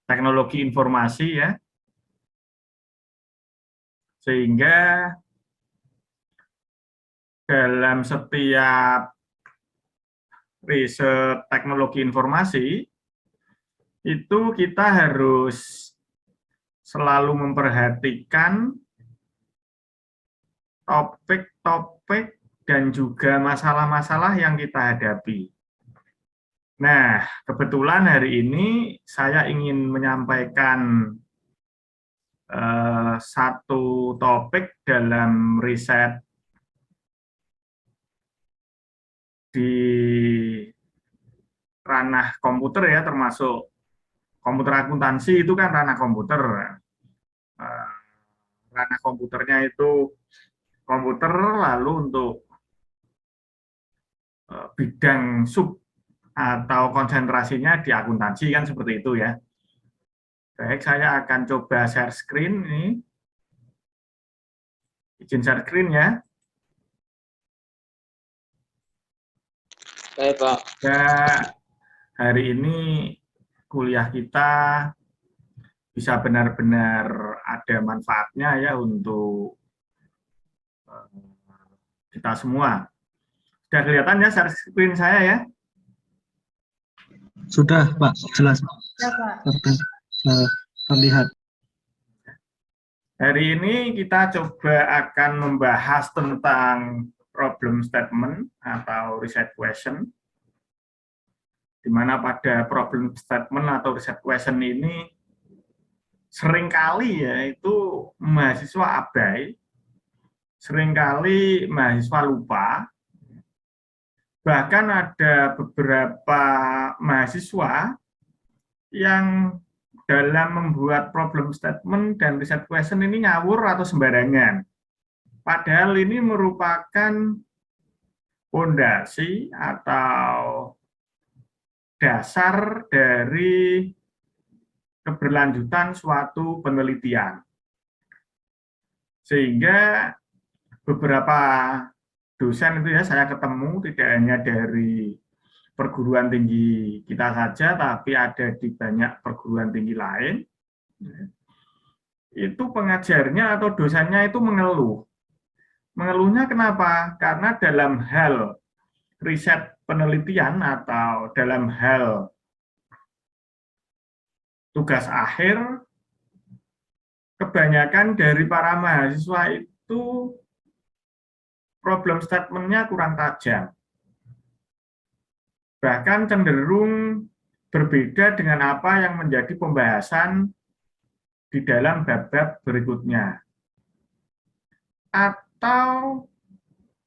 teknologi informasi ya. Sehingga dalam setiap riset teknologi informasi itu kita harus selalu memperhatikan topik-topik dan juga masalah-masalah yang kita hadapi. Nah, kebetulan hari ini saya ingin menyampaikan satu topik dalam riset di ranah komputer ya, termasuk komputer akuntansi itu kan ranah komputer. Ranah komputernya itu komputer, lalu untuk bidang sub atau konsentrasinya di akuntansi kan seperti itu ya. Baik, saya akan coba share screen ini. Izin share screen ya. Baik, Pak. Nah, hari ini kuliah kita bisa benar-benar ada manfaatnya ya untuk kita semua. Sudah kelihatan ya share screen saya ya? Sudah, Pak, jelas. Ya, Pak. Terlihat. Hari ini kita coba akan membahas tentang problem statement atau reset question, di mana pada problem statement atau reset question ini seringkali ya itu mahasiswa abai, seringkali mahasiswa lupa, bahkan ada beberapa mahasiswa yang dalam membuat problem statement dan reset question ini ngawur atau sembarangan. Padahal ini merupakan fondasi atau dasar dari keberlanjutan suatu penelitian. Sehingga beberapa dosen itu ya saya ketemu tidak hanya dari perguruan tinggi kita saja, tapi ada di banyak perguruan tinggi lain. Itu pengajarnya atau dosennya itu mengeluh. Mengeluhnya kenapa? Karena dalam hal riset penelitian atau dalam hal tugas akhir, kebanyakan dari para mahasiswa itu problem statement-nya kurang tajam. Bahkan cenderung berbeda dengan apa yang menjadi pembahasan di dalam bab-bab berikutnya. Atau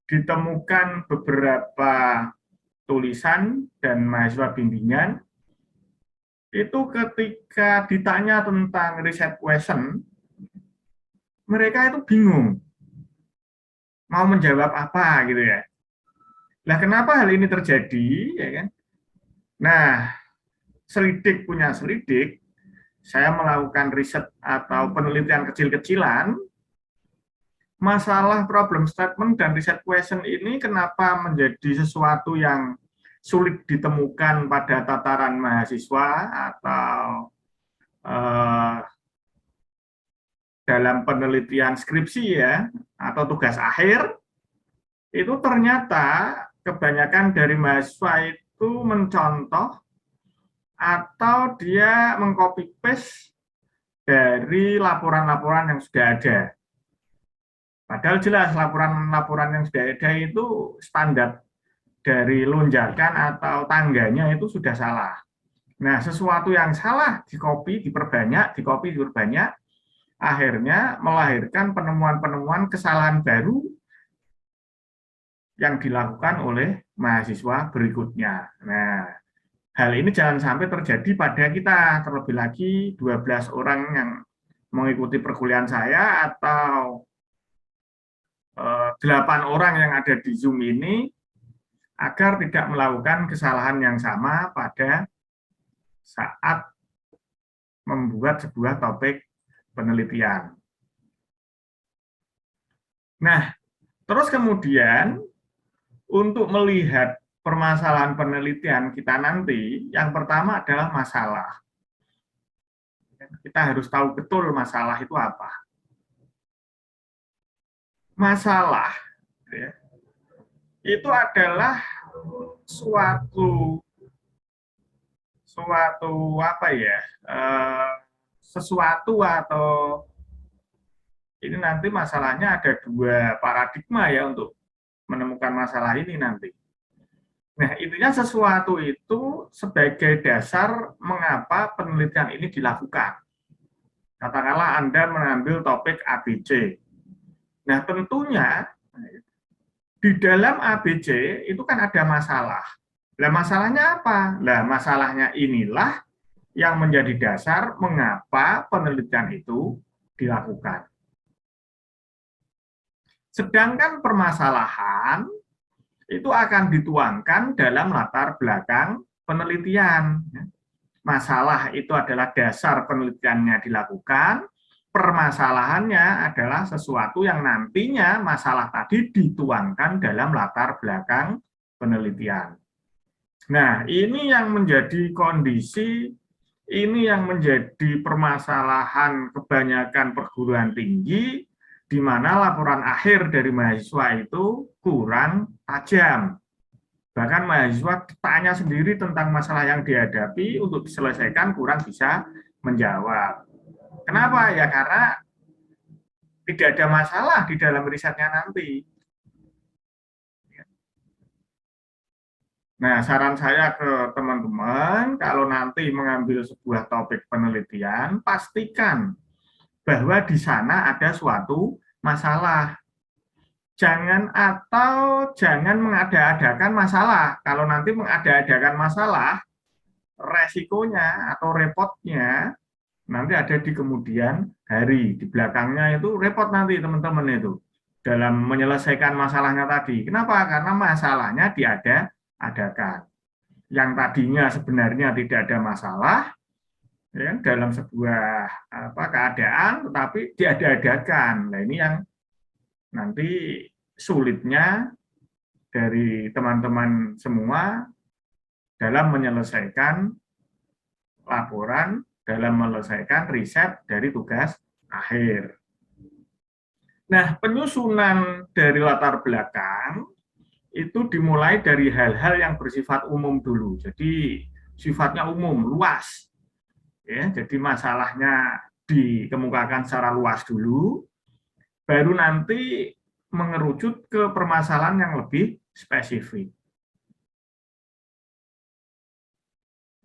ditemukan beberapa tulisan dan mahasiswa bimbingan, itu ketika ditanya tentang reset question, mereka itu bingung mau menjawab apa gitu ya. Nah, kenapa hal ini terjadi ya kan? Nah, selidik punya selidik, saya melakukan riset atau penelitian kecil-kecilan, masalah problem statement dan reset question ini kenapa menjadi sesuatu yang sulit ditemukan pada tataran mahasiswa atau dalam penelitian skripsi ya, atau tugas akhir, itu ternyata kebanyakan dari mahasiswa itu mencontoh atau dia mengcopy paste dari laporan-laporan yang sudah ada. Padahal jelas laporan-laporan yang sudah ada itu standar dari lonjakan atau tangganya itu sudah salah. Nah, sesuatu yang salah dikopi, diperbanyak, akhirnya melahirkan penemuan-penemuan kesalahan baru yang dilakukan oleh mahasiswa berikutnya. Nah, hal ini jangan sampai terjadi pada kita, terlebih lagi 12 orang yang mengikuti perkuliahan saya atau 8 orang yang ada di Zoom ini, agar tidak melakukan kesalahan yang sama pada saat membuat sebuah topik penelitian. Nah, terus kemudian untuk melihat permasalahan penelitian kita nanti, yang pertama adalah masalah. Kita harus tahu betul masalah itu apa. Masalah ya, itu adalah suatu apa ya, sesuatu atau ini nanti masalahnya ada dua paradigma ya untuk menemukan masalah ini nanti. Nah, intinya sesuatu itu sebagai dasar mengapa penelitian ini dilakukan. Katakanlah Anda mengambil topik ABC. Nah, tentunya di dalam ABC itu kan ada masalah. Nah, masalahnya apa? Nah, masalahnya inilah yang menjadi dasar mengapa penelitian itu dilakukan. Sedangkan permasalahan itu akan dituangkan dalam latar belakang penelitian. Masalah itu adalah dasar penelitiannya dilakukan, permasalahannya adalah sesuatu yang nantinya masalah tadi dituangkan dalam latar belakang penelitian. Nah, ini yang menjadi kondisi, ini yang menjadi permasalahan kebanyakan perguruan tinggi, di mana laporan akhir dari mahasiswa itu kurang tajam. Bahkan mahasiswa tanya sendiri tentang masalah yang dihadapi untuk diselesaikan kurang bisa menjawab. Kenapa? Ya karena tidak ada masalah di dalam risetnya nanti. Nah, saran saya ke teman-teman, kalau nanti mengambil sebuah topik penelitian, pastikan bahwa di sana ada suatu masalah. Jangan mengada-adakan masalah. Kalau nanti mengada-adakan masalah, resikonya atau repotnya nanti ada di kemudian hari. Di belakangnya itu repot nanti teman-teman itu dalam menyelesaikan masalahnya tadi. Kenapa? Karena masalahnya diada-adakan. Yang tadinya sebenarnya tidak ada masalah ya, dalam sebuah keadaan, tetapi diada-adakan. Nah, ini yang nanti sulitnya dari teman-teman semua dalam menyelesaikan laporan, dalam menyelesaikan riset dari tugas akhir. Nah, penyusunan dari latar belakang itu dimulai dari hal-hal yang bersifat umum dulu. Jadi sifatnya umum, luas. Ya, jadi masalahnya dikemukakan secara luas dulu, baru nanti mengerucut ke permasalahan yang lebih spesifik.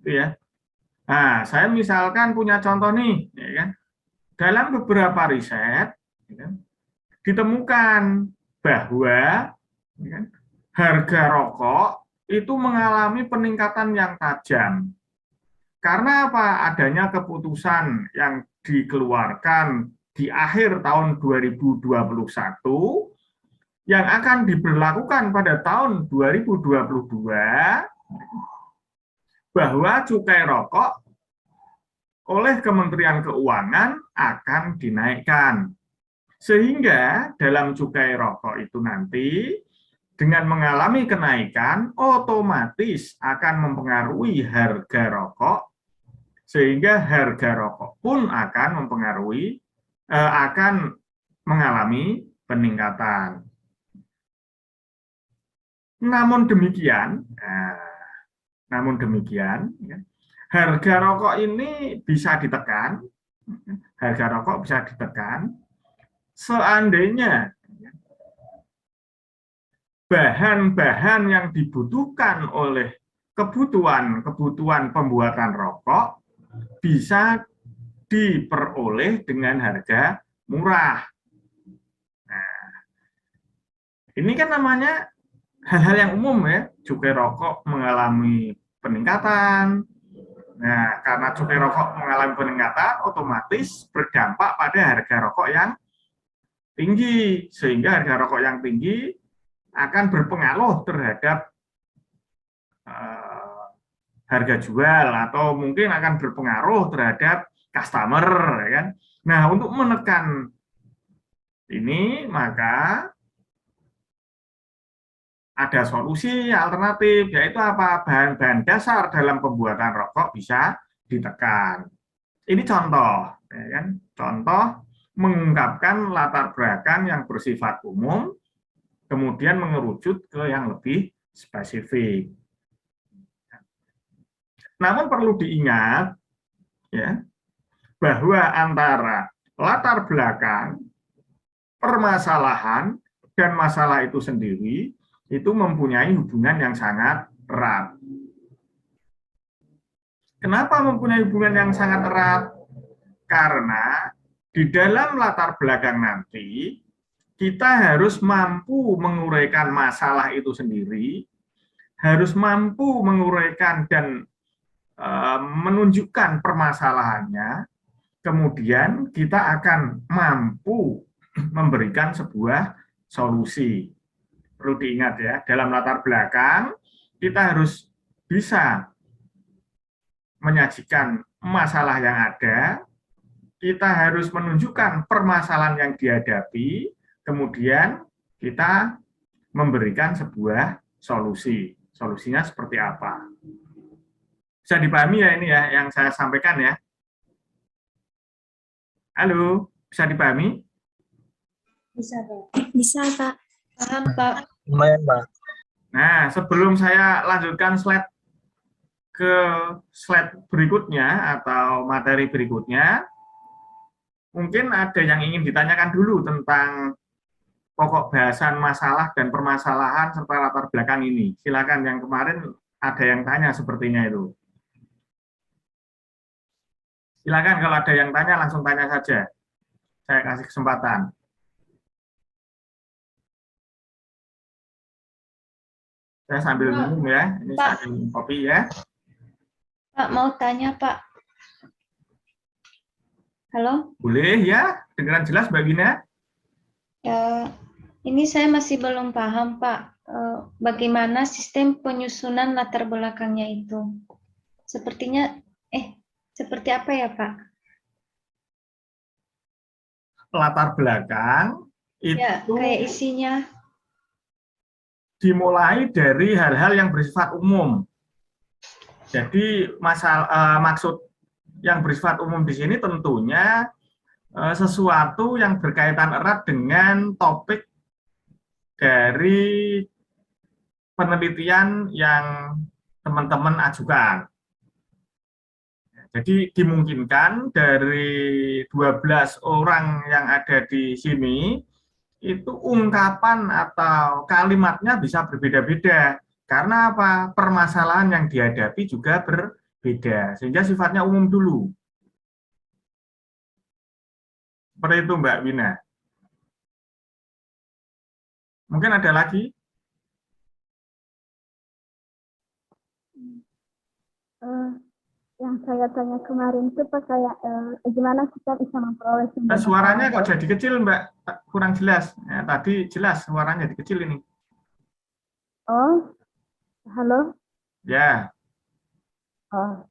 Itu ya. Nah, saya misalkan punya contoh nih, ya kan? Dalam beberapa riset, ya kan, ditemukan bahwa ya kan, harga rokok itu mengalami peningkatan yang tajam. Karena apa? Adanya keputusan yang dikeluarkan di akhir tahun 2021 yang akan diberlakukan pada tahun 2022 bahwa cukai rokok oleh Kementerian Keuangan akan dinaikkan. Sehingga dalam cukai rokok itu nanti dengan mengalami kenaikan otomatis akan mempengaruhi harga rokok, sehingga harga rokok pun akan mengalami peningkatan. Namun demikian, harga rokok ini bisa ditekan, seandainya bahan-bahan yang dibutuhkan oleh kebutuhan pembuatan rokok bisa diperoleh dengan harga murah. Nah, ini kan namanya hal-hal yang umum ya, cukai rokok mengalami peningkatan. Nah, karena cukai rokok mengalami peningkatan, otomatis berdampak pada harga rokok yang tinggi, sehingga harga rokok yang tinggi akan berpengaruh terhadap harga jual atau mungkin akan berpengaruh terhadap customer, ya kan? Nah, untuk menekan ini maka ada solusi alternatif, yaitu apa? Bahan-bahan dasar dalam pembuatan rokok bisa ditekan. Ini contoh, ya kan? Contoh mengungkapkan latar belakang yang bersifat umum, kemudian mengerucut ke yang lebih spesifik. Namun perlu diingat, ya, bahwa antara latar belakang, permasalahan, dan masalah itu sendiri itu mempunyai hubungan yang sangat erat. Kenapa mempunyai hubungan yang sangat erat? Karena di dalam latar belakang nanti, kita harus mampu menguraikan masalah itu sendiri, harus mampu menguraikan dan menunjukkan permasalahannya, kemudian kita akan mampu memberikan sebuah solusi. Perlu diingat ya, dalam latar belakang kita harus bisa menyajikan masalah yang ada, kita harus menunjukkan permasalahan yang dihadapi, kemudian kita memberikan sebuah solusi. Solusinya seperti apa? Bisa dipahami ya ini ya yang saya sampaikan ya? Halo, bisa dipahami? Bisa, Pak. Bisa, Pak. Paham, Pak. Lumayan, Pak. Nah, sebelum saya lanjutkan ke slide berikutnya atau materi berikutnya, mungkin ada yang ingin ditanyakan dulu tentang pokok bahasan masalah dan permasalahan serta latar belakang ini. Silakan, yang kemarin ada yang tanya sepertinya itu. Silakan kalau ada yang tanya langsung tanya saja. Saya kasih kesempatan. Saya sambil minum ya. Ini Pak. sambil minum kopi ya. Pak, mau tanya, Pak. Halo? Boleh ya? Dengaran jelas Mbak Gina? Ini saya masih belum paham, Pak. Bagaimana sistem penyusunan latar belakangnya itu? Sepertinya, seperti apa ya, Pak? Latar belakang itu Ya, kayak isinya. dimulai dari hal-hal yang bersifat umum. Jadi maksud yang bersifat umum di sini tentunya sesuatu yang berkaitan erat dengan topik dari penelitian yang teman-teman ajukan. Jadi dimungkinkan dari 12 orang yang ada di sini, itu ungkapan atau kalimatnya bisa berbeda-beda. Karena apa? Permasalahan yang dihadapi juga berbeda. Sehingga sifatnya umum dulu. Seperti itu Mbak Wina. Mungkin ada lagi? Yang saya tanya kemarin itu Pak, kayak gimana kita bisa memperoleh sumber Suaranya kok jadi kecil Mbak, kurang jelas. Ya, tadi jelas suaranya jadi kecil ini. Oh, halo. Ya. Oh,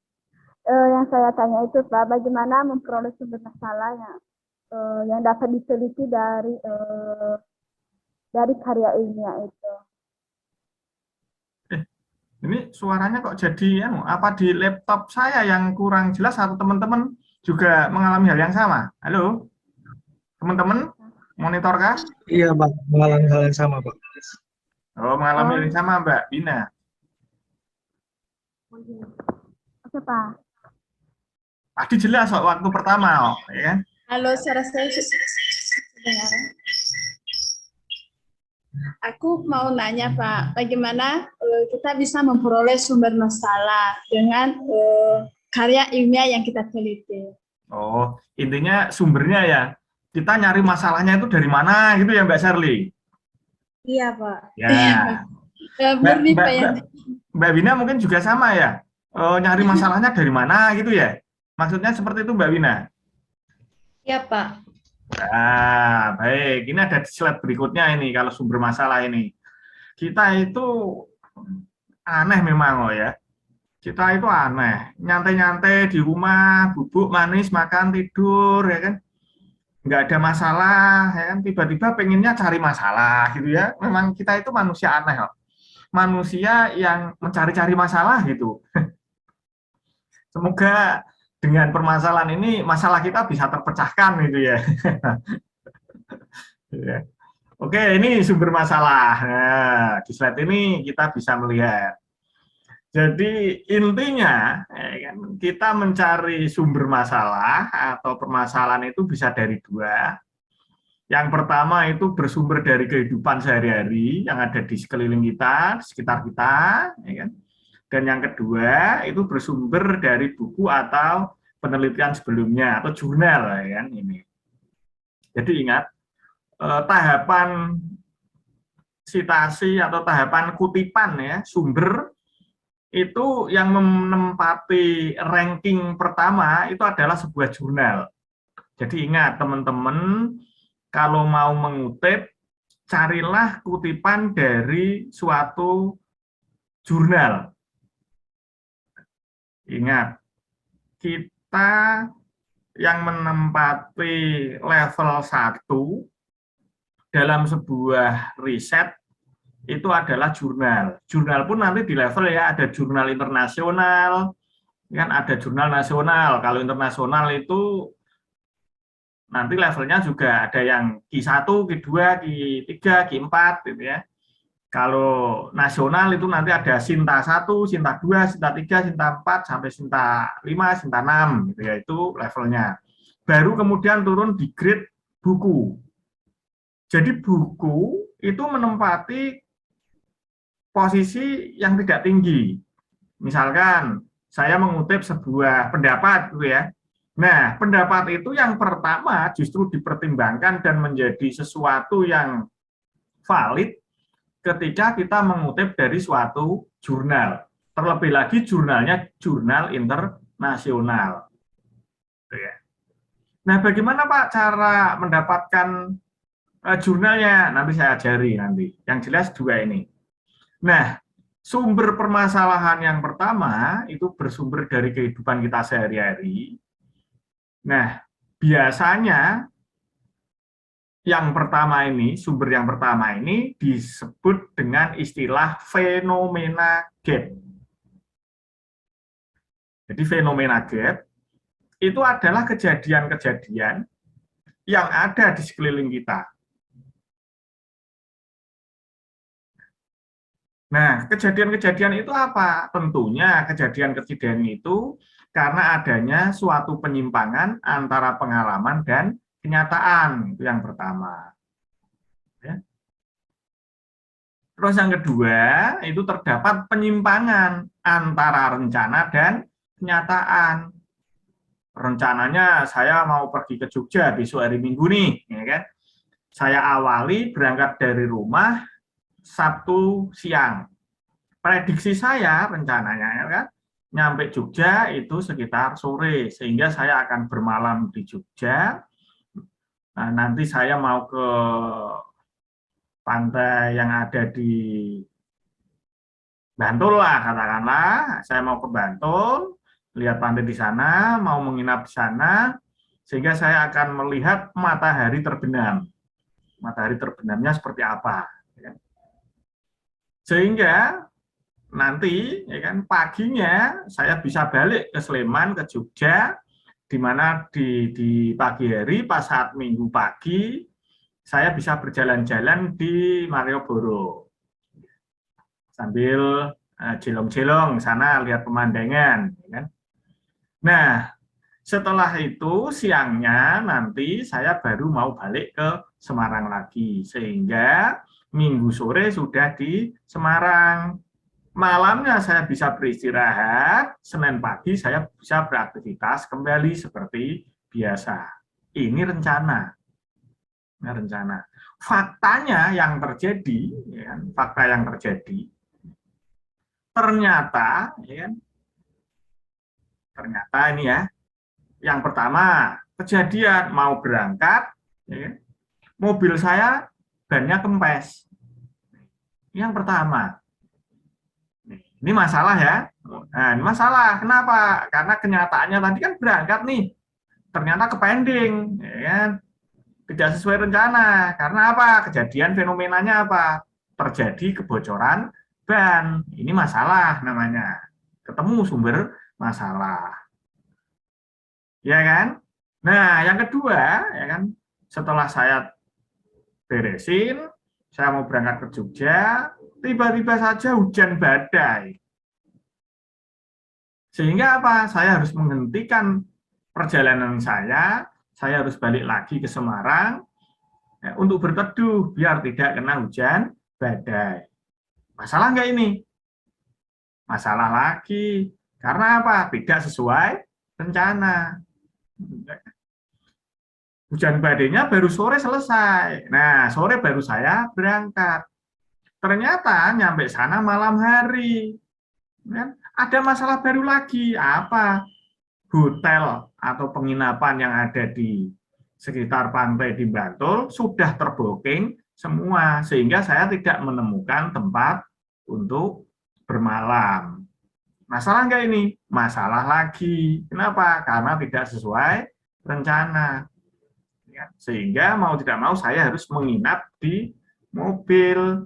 yang saya tanya itu Pak, bagaimana memperoleh sumber masalah yang dapat diteliti dari karya ilmiah itu. Ini suaranya kok jadi apa di laptop saya yang kurang jelas atau teman-teman juga mengalami hal yang sama? Halo? Teman-teman monitor kah? Iya, Pak. Mengalami hal yang sama, Pak. Oh, mengalami hal yang sama Mbak Bina. Oke, Pak. Tadi jelas waktu pertama, ya kan? Halo, suara saya dengar. Aku mau nanya Pak, bagaimana kita bisa memperoleh sumber masalah dengan karya ilmiah yang kita teliti? Oh, intinya sumbernya ya, kita nyari masalahnya itu dari mana gitu ya Mbak Sherly? Iya Pak. Ya. Mbak Wina mungkin juga sama ya, nyari masalahnya dari mana gitu ya? Maksudnya seperti itu Mbak Wina? Iya Pak. Nah, baik. Ini ada di slide berikutnya ini, kalau sumber masalah ini. Kita itu aneh memang ya. Kita itu aneh. Nyantai-nyantai di rumah, bubuk, manis, makan, tidur, ya kan. Nggak ada masalah, ya kan. Tiba-tiba pengennya cari masalah, gitu ya. Memang kita itu manusia aneh kok. Manusia yang mencari-cari masalah, gitu. Semoga dengan permasalahan ini masalah kita bisa terpecahkan gitu ya. Ya. Oke, ini sumber masalah. Nah, di slide ini kita bisa melihat. Jadi intinya kan, kita mencari sumber masalah atau permasalahan itu bisa dari dua. Yang pertama itu bersumber dari kehidupan sehari-hari yang ada di sekeliling kita, di sekitar kita, ya kan? Dan yang kedua itu bersumber dari buku atau penelitian sebelumnya atau jurnal, ya kan ini. Jadi ingat, tahapan sitasi atau tahapan kutipan ya sumber itu yang menempati ranking pertama itu adalah sebuah jurnal. Jadi ingat teman-teman, kalau mau mengutip, carilah kutipan dari suatu jurnal. Ingat, kita yang menempati level 1 dalam sebuah riset itu adalah jurnal. Jurnal pun nanti di level ya, ada jurnal internasional, kan ada jurnal nasional. Kalau internasional itu nanti levelnya juga ada yang Q1, Q2, Q3, Q4 gitu ya. Kalau nasional itu nanti ada Sinta 1, Sinta 2, Sinta 3, Sinta 4 sampai Sinta 5, Sinta 6 gitu ya, itu levelnya. Baru kemudian turun di grade buku. Jadi buku itu menempati posisi yang tidak tinggi. Misalkan saya mengutip sebuah pendapat gitu ya. Nah, pendapat itu yang pertama justru dipertimbangkan dan menjadi sesuatu yang valid ketika kita mengutip dari suatu jurnal. Terlebih lagi jurnalnya jurnal internasional. Nah, bagaimana Pak cara mendapatkan jurnalnya? Nanti saya ajari nanti. Yang jelas dua ini. Nah, sumber permasalahan yang pertama itu bersumber dari kehidupan kita sehari-hari. Nah, biasanya yang pertama ini, sumber yang pertama ini disebut dengan istilah fenomena gap. Jadi fenomena gap itu adalah kejadian-kejadian yang ada di sekeliling kita. Nah, kejadian-kejadian itu apa? Tentunya kejadian-kejadian itu karena adanya suatu penyimpangan antara pengalaman dan kenyataan, itu yang pertama. Ya. Terus yang kedua, itu terdapat penyimpangan antara rencana dan kenyataan. Rencananya saya mau pergi ke Jogja besok hari Minggu nih, ya kan? Saya awali berangkat dari rumah Sabtu siang. Prediksi saya rencananya ya kan, nyampe Jogja itu sekitar sore, sehingga saya akan bermalam di Jogja. Nah, nanti saya mau ke pantai yang ada di Bantul lah, katakanlah. Saya mau ke Bantul, lihat pantai di sana, mau menginap di sana, sehingga saya akan melihat matahari terbenam. Matahari terbenamnya seperti apa. Ya. Sehingga nanti ya kan paginya saya bisa balik ke Sleman, ke Jogja, di mana di pagi hari pas saat Minggu pagi saya bisa berjalan-jalan di Malioboro sambil jelong-jelong sana lihat pemandangan. Ya kan? Nah, setelah itu siangnya nanti saya baru mau balik ke Semarang lagi, sehingga Minggu sore sudah di Semarang. Malamnya saya bisa beristirahat, Senin pagi saya bisa beraktivitas kembali seperti biasa. Ini rencana. Nah, rencana. Faktanya yang terjadi, ya kan, fakta yang terjadi, ternyata, ya kan, ternyata ini ya, yang pertama kejadian mau berangkat, ya kan, mobil saya bannya kempes. Yang pertama. Ini masalah ya. Nah, ini masalah. Kenapa? Karena kenyataannya tadi kan berangkat nih. Ternyata kepending, ya kan? Tidak sesuai rencana. Karena apa? Kejadian fenomenanya apa? Terjadi kebocoran ban. Ini masalah namanya. Ketemu sumber masalah. Ya kan? Nah, yang kedua, ya kan, setelah saya beresin, saya mau berangkat ke Jogja, tiba-tiba saja hujan badai. Sehingga apa? Saya harus menghentikan perjalanan saya harus balik lagi ke Semarang ya, untuk berteduh biar tidak kena hujan badai. Masalah nggak ini? Masalah lagi. Karena apa? Tidak sesuai rencana. Hujan badainya baru sore selesai. Nah, sore baru saya berangkat. Ternyata nyampe sana malam hari. Ada masalah baru lagi. Apa? Hotel atau penginapan yang ada di sekitar pantai di Bantul sudah terbooking semua, sehingga saya tidak menemukan tempat untuk bermalam. Masalah nggak ini? Masalah lagi. Kenapa? Karena tidak sesuai rencana. Sehingga mau tidak mau saya harus menginap di mobil.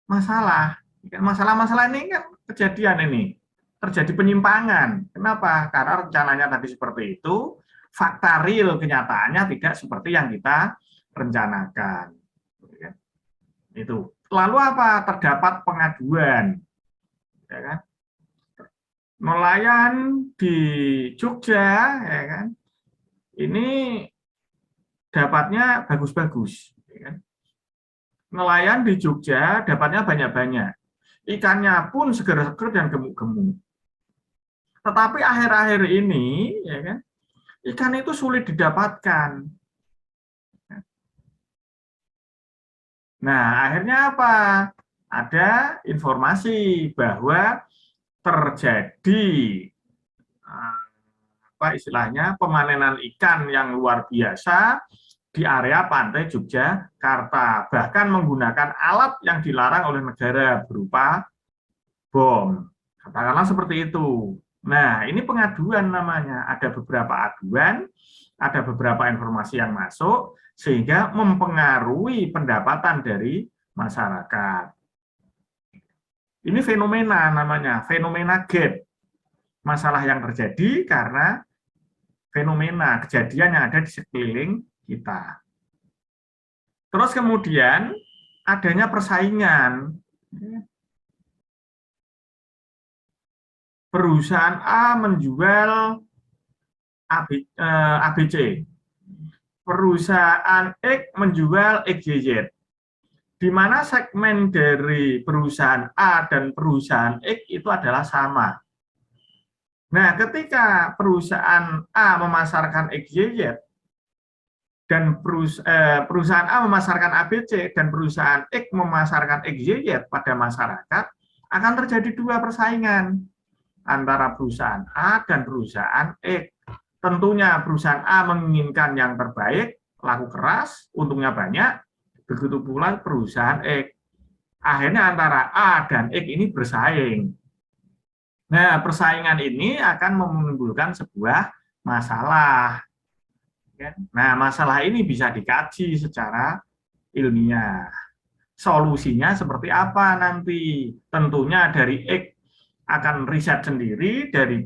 Masalah-masalah ini kan kejadian ini. Terjadi penyimpangan. Kenapa? Karena rencananya tadi seperti itu, fakta real kenyataannya tidak seperti yang kita rencanakan. Itu. Lalu apa? Terdapat pengaduan. Ya kan? Nelayan di Jogja, ya kan? Ini dapatnya bagus-bagus. Ya kan? Nelayan di Jogja dapatnya banyak-banyak. Ikannya pun seger-seger dan gemuk-gemuk. Tetapi akhir-akhir ini, ya kan, ikan itu sulit didapatkan. Nah, akhirnya apa? Ada informasi bahwa terjadi apa istilahnya pemanenan ikan yang luar biasa di area pantai Yogyakarta, bahkan menggunakan alat yang dilarang oleh negara berupa bom. Katakanlah seperti itu. Nah, ini pengaduan namanya. Ada beberapa aduan, ada beberapa informasi yang masuk, sehingga mempengaruhi pendapatan dari masyarakat. Ini fenomena namanya, fenomena gap. Masalah yang terjadi karena fenomena, kejadian yang ada di sekeliling kita. Terus kemudian adanya persaingan. Perusahaan A menjual ABC, perusahaan X menjual XYZ, di mana segmen dari perusahaan A dan perusahaan X itu adalah sama. Nah, ketika perusahaan A memasarkan XYZ dan perusahaan A memasarkan ABC dan perusahaan X memasarkan XYZ pada masyarakat, akan terjadi dua persaingan antara perusahaan A dan perusahaan X. Tentunya perusahaan A menginginkan yang terbaik, laku keras, untungnya banyak, begitu pula perusahaan X. Akhirnya antara A dan X ini bersaing. Nah, persaingan ini akan menimbulkan sebuah masalah. Nah, masalah ini bisa dikaji secara ilmiah. Solusinya seperti apa nanti? Tentunya dari X akan riset sendiri, dari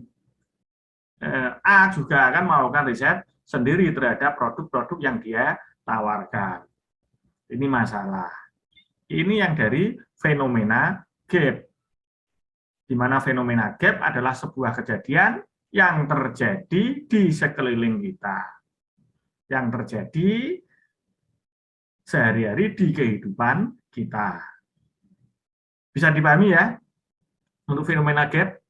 A juga akan melakukan riset sendiri terhadap produk-produk yang dia tawarkan. Ini masalah. Ini yang dari fenomena gap. Di mana fenomena gap adalah sebuah kejadian yang terjadi di sekeliling kita. Yang terjadi sehari-hari di kehidupan kita. Bisa dipahami ya? Untuk fenomena gap.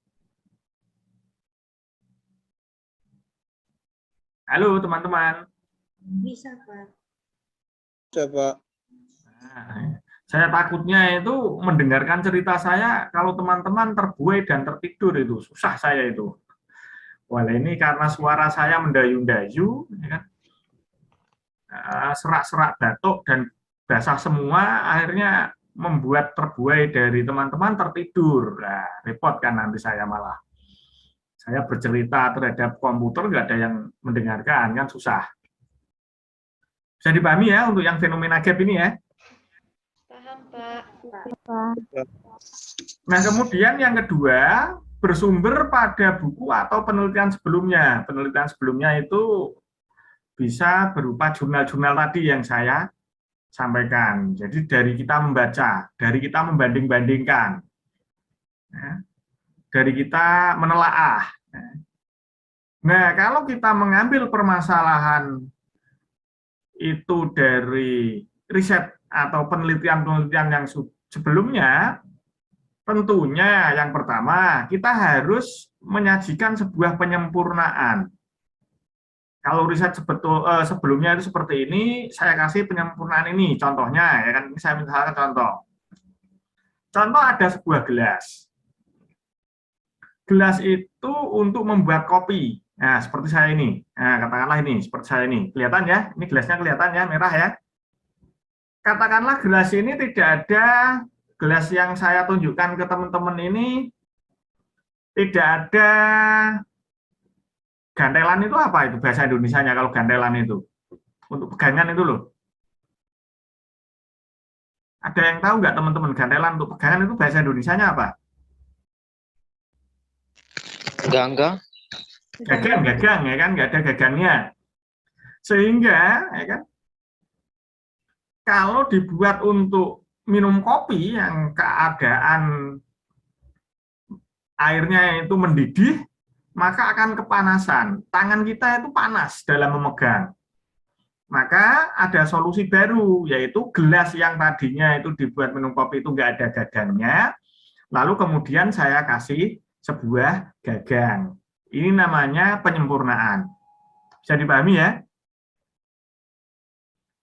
Halo teman-teman. Bisa, Pak. Bisa, Pak. Nah, saya takutnya itu mendengarkan cerita saya kalau teman-teman terbuai dan tertidur itu susah saya itu. Wah, ini karena suara saya mendayu-dayu, ya kan? Serak-serak batuk dan basah semua, akhirnya membuat terbuai dari teman-teman tertidur. Nah, repot kan nanti saya malah. Saya bercerita terhadap komputer, nggak ada yang mendengarkan, kan susah. Bisa dipahami ya untuk yang fenomena gap ini ya? Paham, Pak. Nah, kemudian yang kedua, bersumber pada buku atau penelitian sebelumnya. Penelitian sebelumnya itu bisa berupa jurnal-jurnal tadi yang saya sampaikan. Jadi dari kita membaca, dari kita membanding-bandingkan, ya, dari kita menelaah. Nah, kalau kita mengambil permasalahan itu dari riset atau penelitian-penelitian yang sebelumnya, tentunya yang pertama kita harus menyajikan sebuah penyempurnaan. Kalau riset sebelumnya itu seperti ini, saya kasih penyempurnaan ini. Contohnya, ya kan, ini saya misalkan contoh. Contoh ada sebuah gelas. Gelas itu untuk membuat kopi. Nah, seperti saya ini. Nah, katakanlah ini, seperti saya ini. Kelihatan ya? Ini gelasnya kelihatan ya, merah ya. Katakanlah gelas ini tidak ada, gelas yang saya tunjukkan ke teman-teman ini, tidak ada gantelan. Itu apa itu bahasa Indonesianya kalau gantelan itu? Untuk pegangan itu loh. Ada yang tahu nggak teman-teman, gantelan untuk pegangan itu bahasa Indonesianya apa? Ganggang. Gagang ya kan, nggak ada gagangnya. Sehingga ya kan, kalau dibuat untuk minum kopi yang keadaan airnya itu mendidih, maka akan kepanasan. Tangan kita itu panas dalam memegang. Maka ada solusi baru, yaitu gelas yang tadinya itu dibuat minum kopi itu nggak ada gagangnya, lalu kemudian saya kasih sebuah gagang. Ini namanya penyempurnaan. Bisa dipahami ya?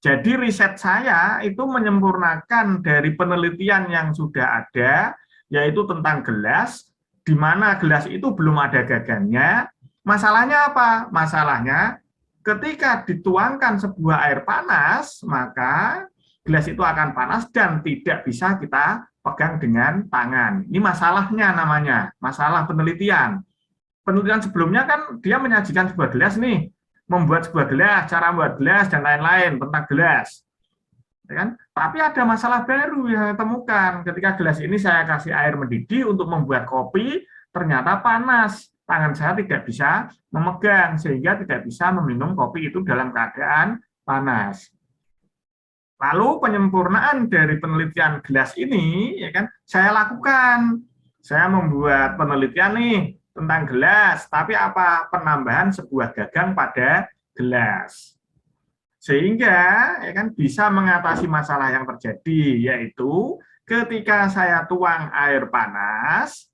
Jadi riset saya itu menyempurnakan dari penelitian yang sudah ada, yaitu tentang gelas, di mana gelas itu belum ada gagangnya. Masalahnya apa? Masalahnya ketika dituangkan sebuah air panas, maka gelas itu akan panas dan tidak bisa kita pegang dengan tangan. Ini masalahnya namanya, masalah penelitian. Penelitian sebelumnya kan dia menyajikan sebuah gelas nih, membuat sebuah gelas, cara membuat gelas, dan lain-lain tentang gelas. Ya kan? Tapi ada masalah baru yang saya temukan. Ketika gelas ini saya kasih air mendidih untuk membuat kopi, ternyata panas. Tangan saya tidak bisa memegang, sehingga tidak bisa meminum kopi itu dalam keadaan panas. Lalu penyempurnaan dari penelitian gelas ini, ya kan, saya lakukan. Saya membuat penelitian nih tentang gelas, tapi apa? Penambahan sebuah gagang pada gelas. Sehingga ya kan bisa mengatasi masalah yang terjadi, yaitu ketika saya tuang air panas,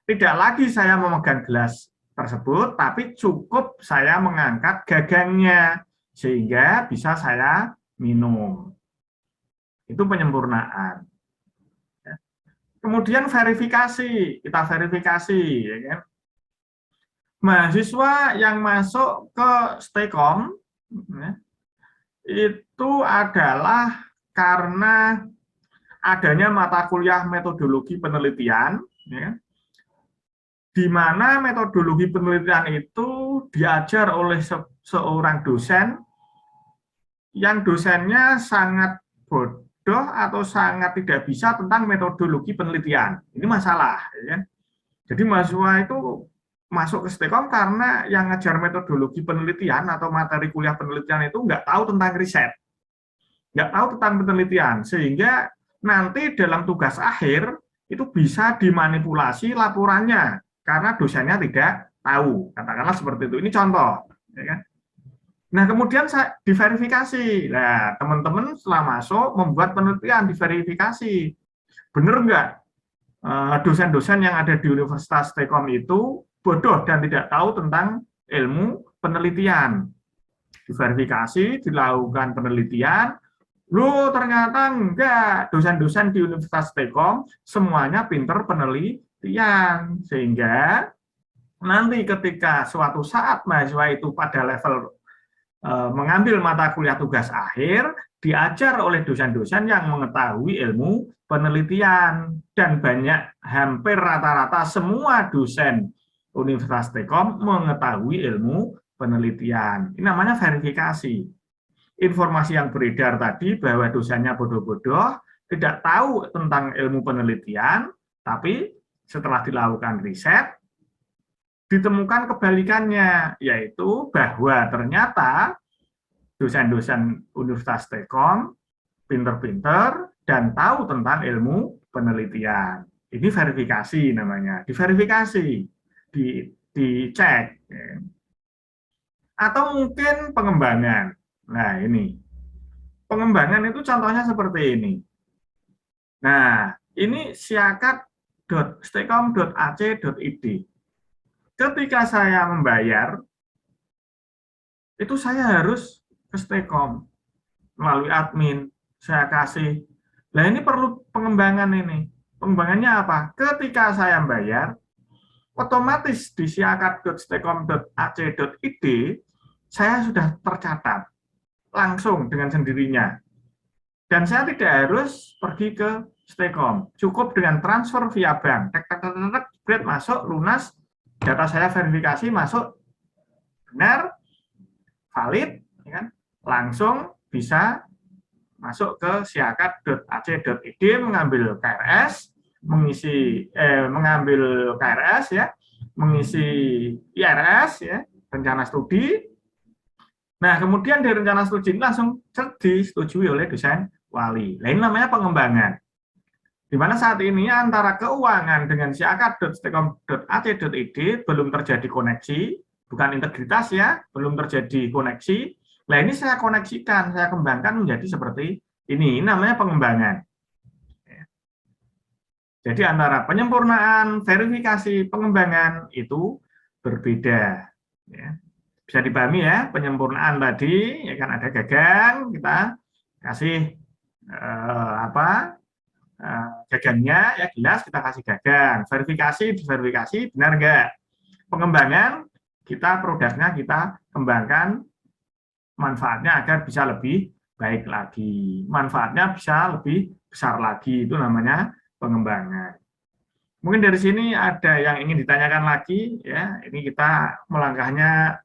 tidak lagi saya memegang gelas tersebut, tapi cukup saya mengangkat gagangnya, sehingga bisa saya minum. Itu penyempurnaan. Kemudian verifikasi, kita verifikasi, ya kan? Mahasiswa yang masuk ke Stekom itu adalah karena adanya mata kuliah metodologi penelitian, ya, di mana metodologi penelitian itu diajar oleh seorang dosen yang dosennya sangat bodoh atau sangat tidak bisa tentang metodologi penelitian. Ini masalah, ya. Jadi mahasiswa itu masuk ke Stekom karena yang ngajar metodologi penelitian atau materi kuliah penelitian itu nggak tahu tentang riset, nggak tahu tentang penelitian, sehingga nanti dalam tugas akhir itu bisa dimanipulasi laporannya karena dosennya tidak tahu, katakanlah seperti itu. Ini contoh, ya kan? Nah, kemudian saya diverifikasi. Nah, teman-teman setelah masuk membuat penelitian, diverifikasi, benar nggak dosen-dosen yang ada di Universitas Stekom itu bodoh dan tidak tahu tentang ilmu penelitian. Diverifikasi, dilakukan penelitian, loh ternyata enggak, dosen-dosen di Universitas Stekom semuanya pinter penelitian, sehingga nanti ketika suatu saat mahasiswa itu pada level mengambil mata kuliah tugas akhir, diajar oleh dosen-dosen yang mengetahui ilmu penelitian, dan hampir rata-rata semua dosen Universitas Stekom mengetahui ilmu penelitian. Ini namanya verifikasi. Informasi yang beredar tadi bahwa dosennya bodoh-bodoh, tidak tahu tentang ilmu penelitian, tapi setelah dilakukan riset, ditemukan kebalikannya, yaitu bahwa ternyata dosen-dosen Universitas Telkom pinter-pinter dan tahu tentang ilmu penelitian. Ini verifikasi namanya, diverifikasi, dicek. Atau mungkin pengembangan. Nah, ini. Pengembangan itu contohnya seperti ini. Nah, ini siakat.stekom.ac.id. Ketika saya membayar, itu saya harus ke Stekom melalui admin, saya kasih. Nah, ini perlu pengembangan ini. Pengembangannya apa? Ketika saya membayar, otomatis di siakat.stekom.ac.id saya sudah tercatat langsung dengan sendirinya. Dan saya tidak harus pergi ke Stekom. Cukup dengan transfer via bank. Tek, masuk, lunas, data saya verifikasi, masuk, benar, valid, ya kan? Langsung bisa masuk ke siakat.ac.id, mengambil KRS, mengambil KRS ya, mengisi IRS ya, rencana studi. Nah, kemudian dari rencana studi ini langsung disetujui oleh dosen wali. Nah, ini namanya pengembangan. Di mana saat ini antara keuangan dengan siakat.stekom.ac.id belum terjadi koneksi, bukan integritas ya, belum terjadi koneksi. Nah, ini saya koneksikan, saya kembangkan menjadi seperti ini namanya pengembangan. Jadi antara penyempurnaan, verifikasi, pengembangan itu berbeda. Ya. Bisa dipahami ya, penyempurnaan tadi, ya kan ada gagang, kita kasih gagangnya, ya jelas kita kasih gagang. Verifikasi, diverifikasi, benar enggak? Pengembangan, produknya kita kembangkan, manfaatnya agar bisa lebih baik lagi. Manfaatnya bisa lebih besar lagi, itu namanya pengembangan. Mungkin dari sini ada yang ingin ditanyakan lagi, ya. Ini kita melangkahnya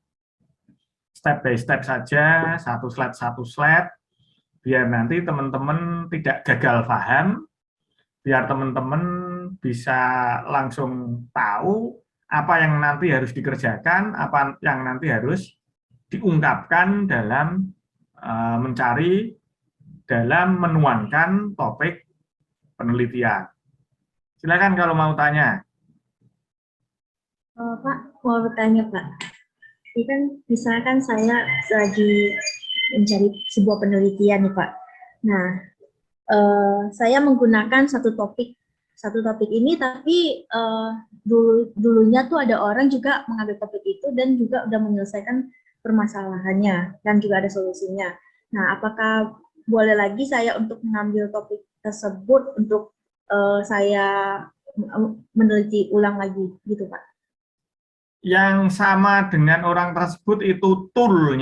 step by step saja, satu slide, biar nanti teman-teman tidak gagal paham, biar teman-teman bisa langsung tahu apa yang nanti harus dikerjakan, apa yang nanti harus diungkapkan dalam menuangkan topik penelitian. Silakan kalau mau tanya. Pak, mau bertanya Pak. Ini kan misalkan saya lagi mencari sebuah penelitian nih Pak. Nah, saya menggunakan satu topik ini, tapi dulunya tuh ada orang juga mengambil topik itu dan juga udah menyelesaikan permasalahannya dan juga ada solusinya. Nah, apakah boleh lagi saya untuk mengambil topik tersebut untuk saya meneliti ulang lagi gitu Pak? Yang sama dengan orang tersebut itu tool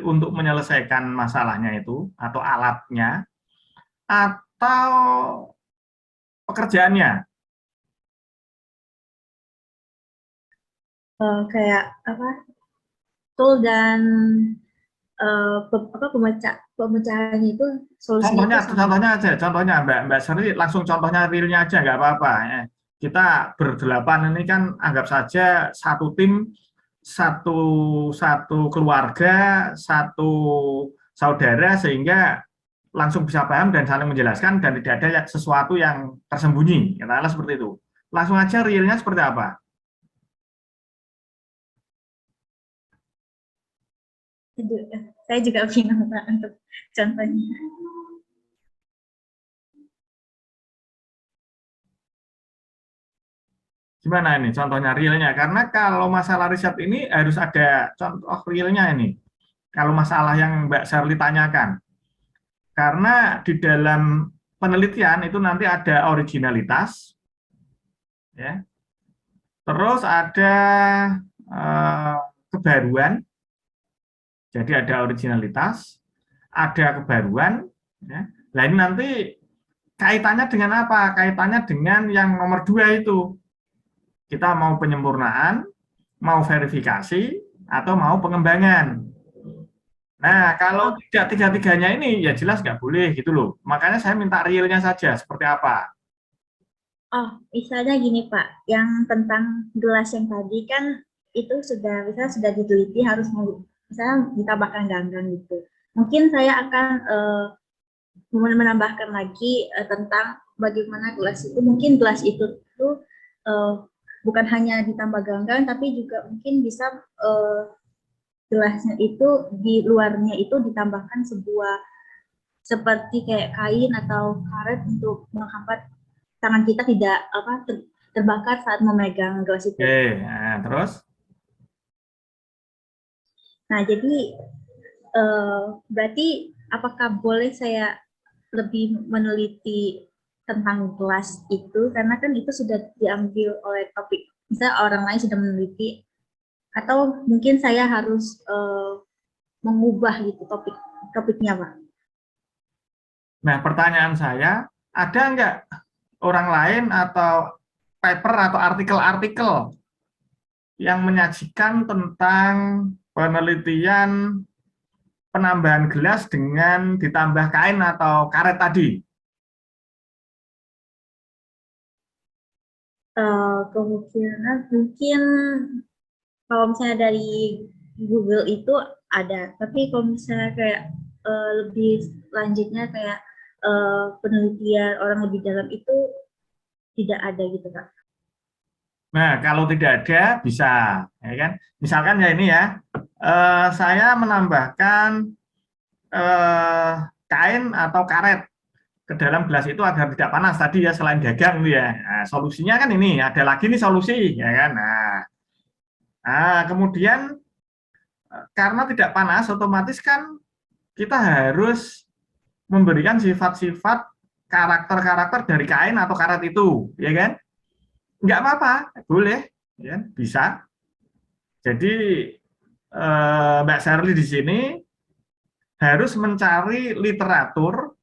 untuk menyelesaikan masalahnya itu, atau alatnya, atau pekerjaannya. Kayak apa? Tool dan pemecahan itu solusinya. Contohnya Mbak Seri, langsung contohnya realnya aja nggak apa-apa. Ya. Kita berdelapan ini kan anggap saja satu tim, satu keluarga, satu saudara, sehingga langsung bisa paham dan saling menjelaskan dan tidak ada sesuatu yang tersembunyi. Katakanlah seperti itu. Langsung aja realnya seperti apa? Saya juga bingung Pak untuk contohnya. Gimana ini contohnya realnya? Karena kalau masalah riset ini harus ada contoh realnya ini. Kalau masalah yang Mbak Sherly tanyakan. Karena di dalam penelitian itu nanti ada originalitas, ya. Terus ada kebaruan. Jadi ada originalitas, ada kebaruan. Ya. Nah ini nanti kaitannya dengan apa? Kaitannya dengan yang nomor 2 itu. Kita mau penyempurnaan, mau verifikasi, atau mau pengembangan. Nah, kalau tidak tiga-tiganya ini, ya jelas nggak boleh gitu loh. Makanya saya minta realnya saja, seperti apa. Oh, misalnya gini Pak, yang tentang gelas yang tadi kan itu misalnya sudah diteliti harus misalnya ditambahkan ganggang gitu. Mungkin saya akan menambahkan lagi tentang bagaimana gelas itu, mungkin gelas itu tuh eh, bukan hanya ditambah ganggang, tapi juga mungkin bisa gelasnya itu di luarnya itu ditambahkan sebuah seperti kayak kain atau karet untuk menghambat tangan kita tidak terbakar saat memegang gelas itu. Oke, nah, terus? Nah, jadi berarti apakah boleh saya lebih meneliti tentang gelas itu karena kan itu sudah diambil oleh topik, misalnya orang lain sudah meneliti, atau mungkin saya harus mengubah gitu topiknya, Pak? Nah, pertanyaan saya, ada nggak orang lain atau paper atau artikel-artikel yang menyajikan tentang penelitian penambahan gelas dengan ditambah kain atau karet tadi? Kemungkinan mungkin kalau misalnya dari Google itu ada, tapi kalau misalnya kayak lebih lanjutnya kayak penelitian orang lebih dalam itu tidak ada gitu, Kak. Nah, kalau tidak ada, bisa. Ya kan? Misalkan ya ini ya, saya menambahkan kain atau karet ke dalam gelas itu agar tidak panas tadi ya, selain gagang itu ya. Nah, solusinya kan ini, ada lagi nih solusi, ya kan? Nah, kemudian karena tidak panas, otomatis kan kita harus memberikan sifat-sifat karakter-karakter dari kain atau karet itu, ya kan? Nggak apa-apa, boleh, ya, bisa. Jadi Mbak Sherly di sini harus mencari literatur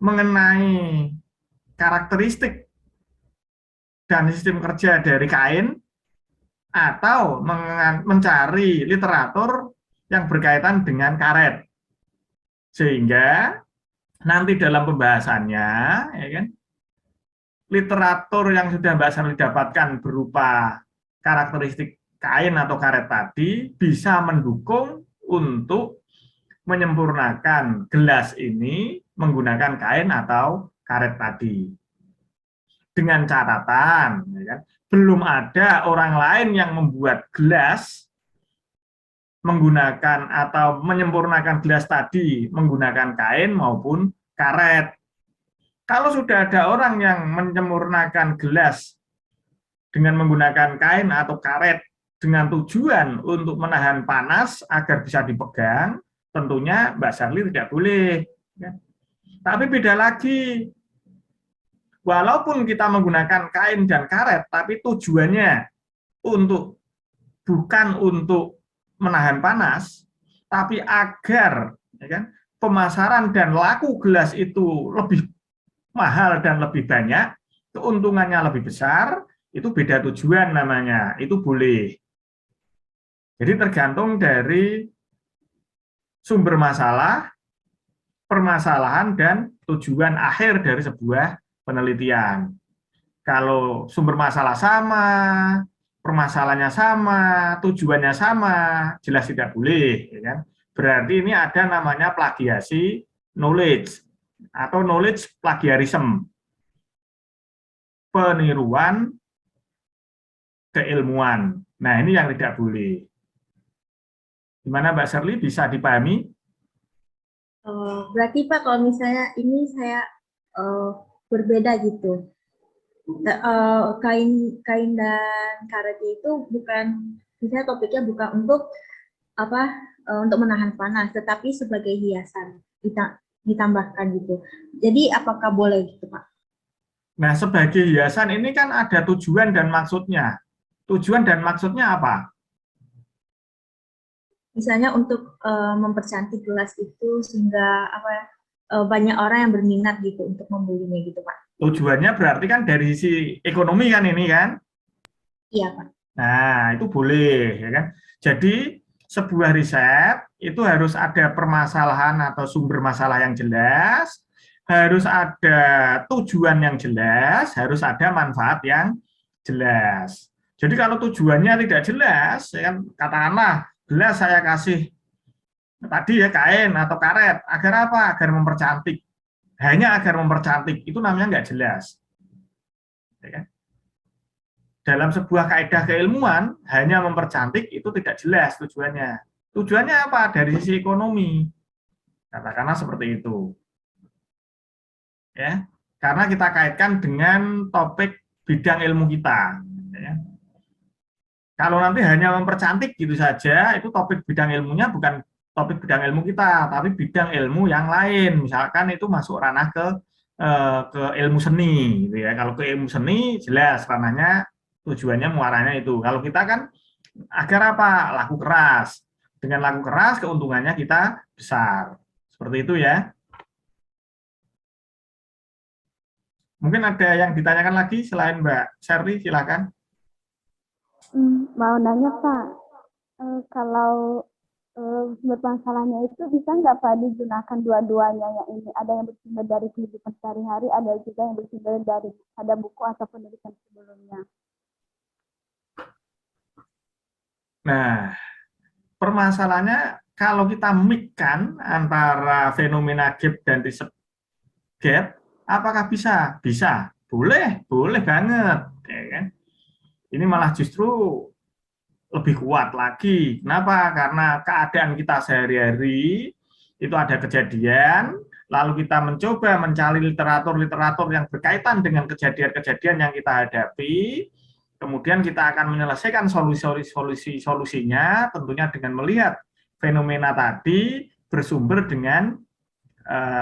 mengenai karakteristik dan sistem kerja dari kain atau mencari literatur yang berkaitan dengan karet. Sehingga nanti dalam pembahasannya, ya kan, literatur yang sudah Mbak Sherly dapatkan berupa karakteristik kain atau karet tadi bisa mendukung untuk menyempurnakan gelas ini menggunakan kain atau karet tadi. Dengan catatan, ya kan, belum ada orang lain yang membuat gelas menggunakan atau menyempurnakan gelas tadi menggunakan kain maupun karet. Kalau sudah ada orang yang menyempurnakan gelas dengan menggunakan kain atau karet dengan tujuan untuk menahan panas agar bisa dipegang, tentunya Mbak Sherly tidak boleh. Tapi beda lagi, walaupun kita menggunakan kain dan karet, tapi tujuannya bukan untuk menahan panas, tapi agar, ya kan, pemasaran dan laku gelas itu lebih mahal dan lebih banyak, keuntungannya lebih besar, itu beda tujuan namanya, itu boleh. Jadi tergantung dari sumber masalah, permasalahan, dan tujuan akhir dari sebuah penelitian. Kalau sumber masalah sama, permasalahannya sama, tujuannya sama, jelas tidak boleh. Ya kan? Berarti ini ada namanya plagiasi knowledge atau knowledge plagiarism, peniruan keilmuan. Nah, ini yang tidak boleh. Gimana Mbak Sherly, bisa dipahami? Berarti Pak, kalau misalnya ini saya berbeda gitu, kain dan karet itu bukan, misalnya topiknya bukan untuk untuk menahan panas, tetapi sebagai hiasan ditambahkan gitu. Jadi apakah boleh gitu Pak? Nah, sebagai hiasan ini kan ada tujuan dan maksudnya. Tujuan dan maksudnya apa? Misalnya untuk mempercantik gelas itu sehingga banyak orang yang berminat gitu untuk membelinya gitu Pak. Tujuannya berarti kan dari sisi ekonomi kan ini kan? Iya Pak. Nah, itu boleh ya kan. Jadi sebuah riset itu harus ada permasalahan atau sumber masalah yang jelas, harus ada tujuan yang jelas, harus ada manfaat yang jelas. Jadi kalau tujuannya tidak jelas, ya kan, katakanlah gelas saya kasih tadi ya kain atau karet, agar apa? Agar mempercantik. Hanya agar mempercantik, itu namanya nggak jelas. Ya kan? Dalam sebuah kaidah keilmuan, hanya mempercantik itu tidak jelas tujuannya. Tujuannya apa? Dari sisi ekonomi. Katakanlah seperti itu. Ya, karena kita kaitkan dengan topik bidang ilmu kita. Ya. Kalau nanti hanya mempercantik gitu saja, itu topik bidang ilmunya bukan topik bidang ilmu kita, tapi bidang ilmu yang lain. Misalkan itu masuk ranah ke ilmu seni, gitu ya. Kalau ke ilmu seni jelas ranahnya tujuannya muaranya itu. Kalau kita kan agar apa? Laku keras. Dengan laku keras keuntungannya kita besar. Seperti itu ya. Mungkin ada yang ditanyakan lagi selain Mbak Sherly, silakan. Mau nanya Pak, kalau sumber masalahnya itu bisa nggak Pak digunakan dua-duanya, yang ini ada yang bersumber dari kehidupan sehari-hari, ada juga yang bersumber dari ada buku atau penelitian sebelumnya. Nah, permasalahannya kalau kita mix-kan antara fenomena gap dan riset gap, apakah bisa? Bisa, boleh banget, ya kan? Ini malah justru lebih kuat lagi. Kenapa? Karena keadaan kita sehari-hari itu ada kejadian, lalu kita mencoba mencari literatur-literatur yang berkaitan dengan kejadian-kejadian yang kita hadapi, kemudian kita akan menyelesaikan solusinya, tentunya dengan melihat fenomena tadi bersumber dengan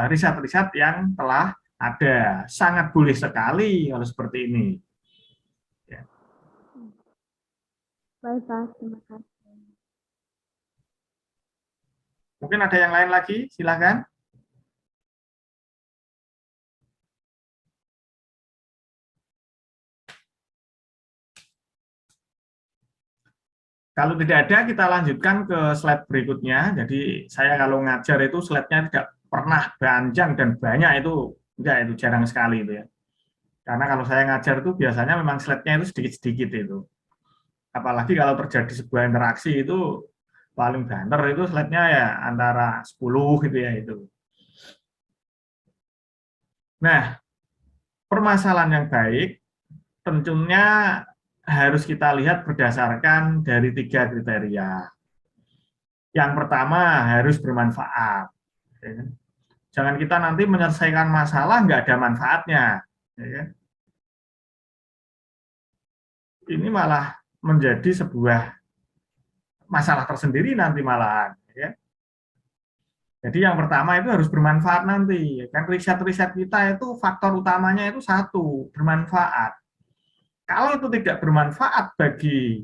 riset-riset yang telah ada. Sangat boleh sekali kalau seperti ini. Baik Pak, terima kasih. Mungkin ada yang lain lagi, silakan. Kalau tidak ada, kita lanjutkan ke slide berikutnya. Jadi saya kalau ngajar itu slide-nya tidak pernah panjang dan banyak, itu enggak, itu jarang sekali itu ya. Karena kalau saya ngajar itu biasanya memang slide-nya itu sedikit-sedikit itu. Apalagi kalau terjadi sebuah interaksi itu paling banter itu slide-nya ya antara 10 gitu ya itu. Nah, permasalahan yang baik tentunya harus kita lihat berdasarkan dari 3 kriteria. Yang pertama harus bermanfaat. Jangan kita nanti menyelesaikan masalah nggak ada manfaatnya. Ini malah menjadi sebuah masalah tersendiri nanti malahan. Jadi yang pertama itu harus bermanfaat nanti. Kan riset-riset kita itu faktor utamanya itu satu, bermanfaat. Kalau itu tidak bermanfaat bagi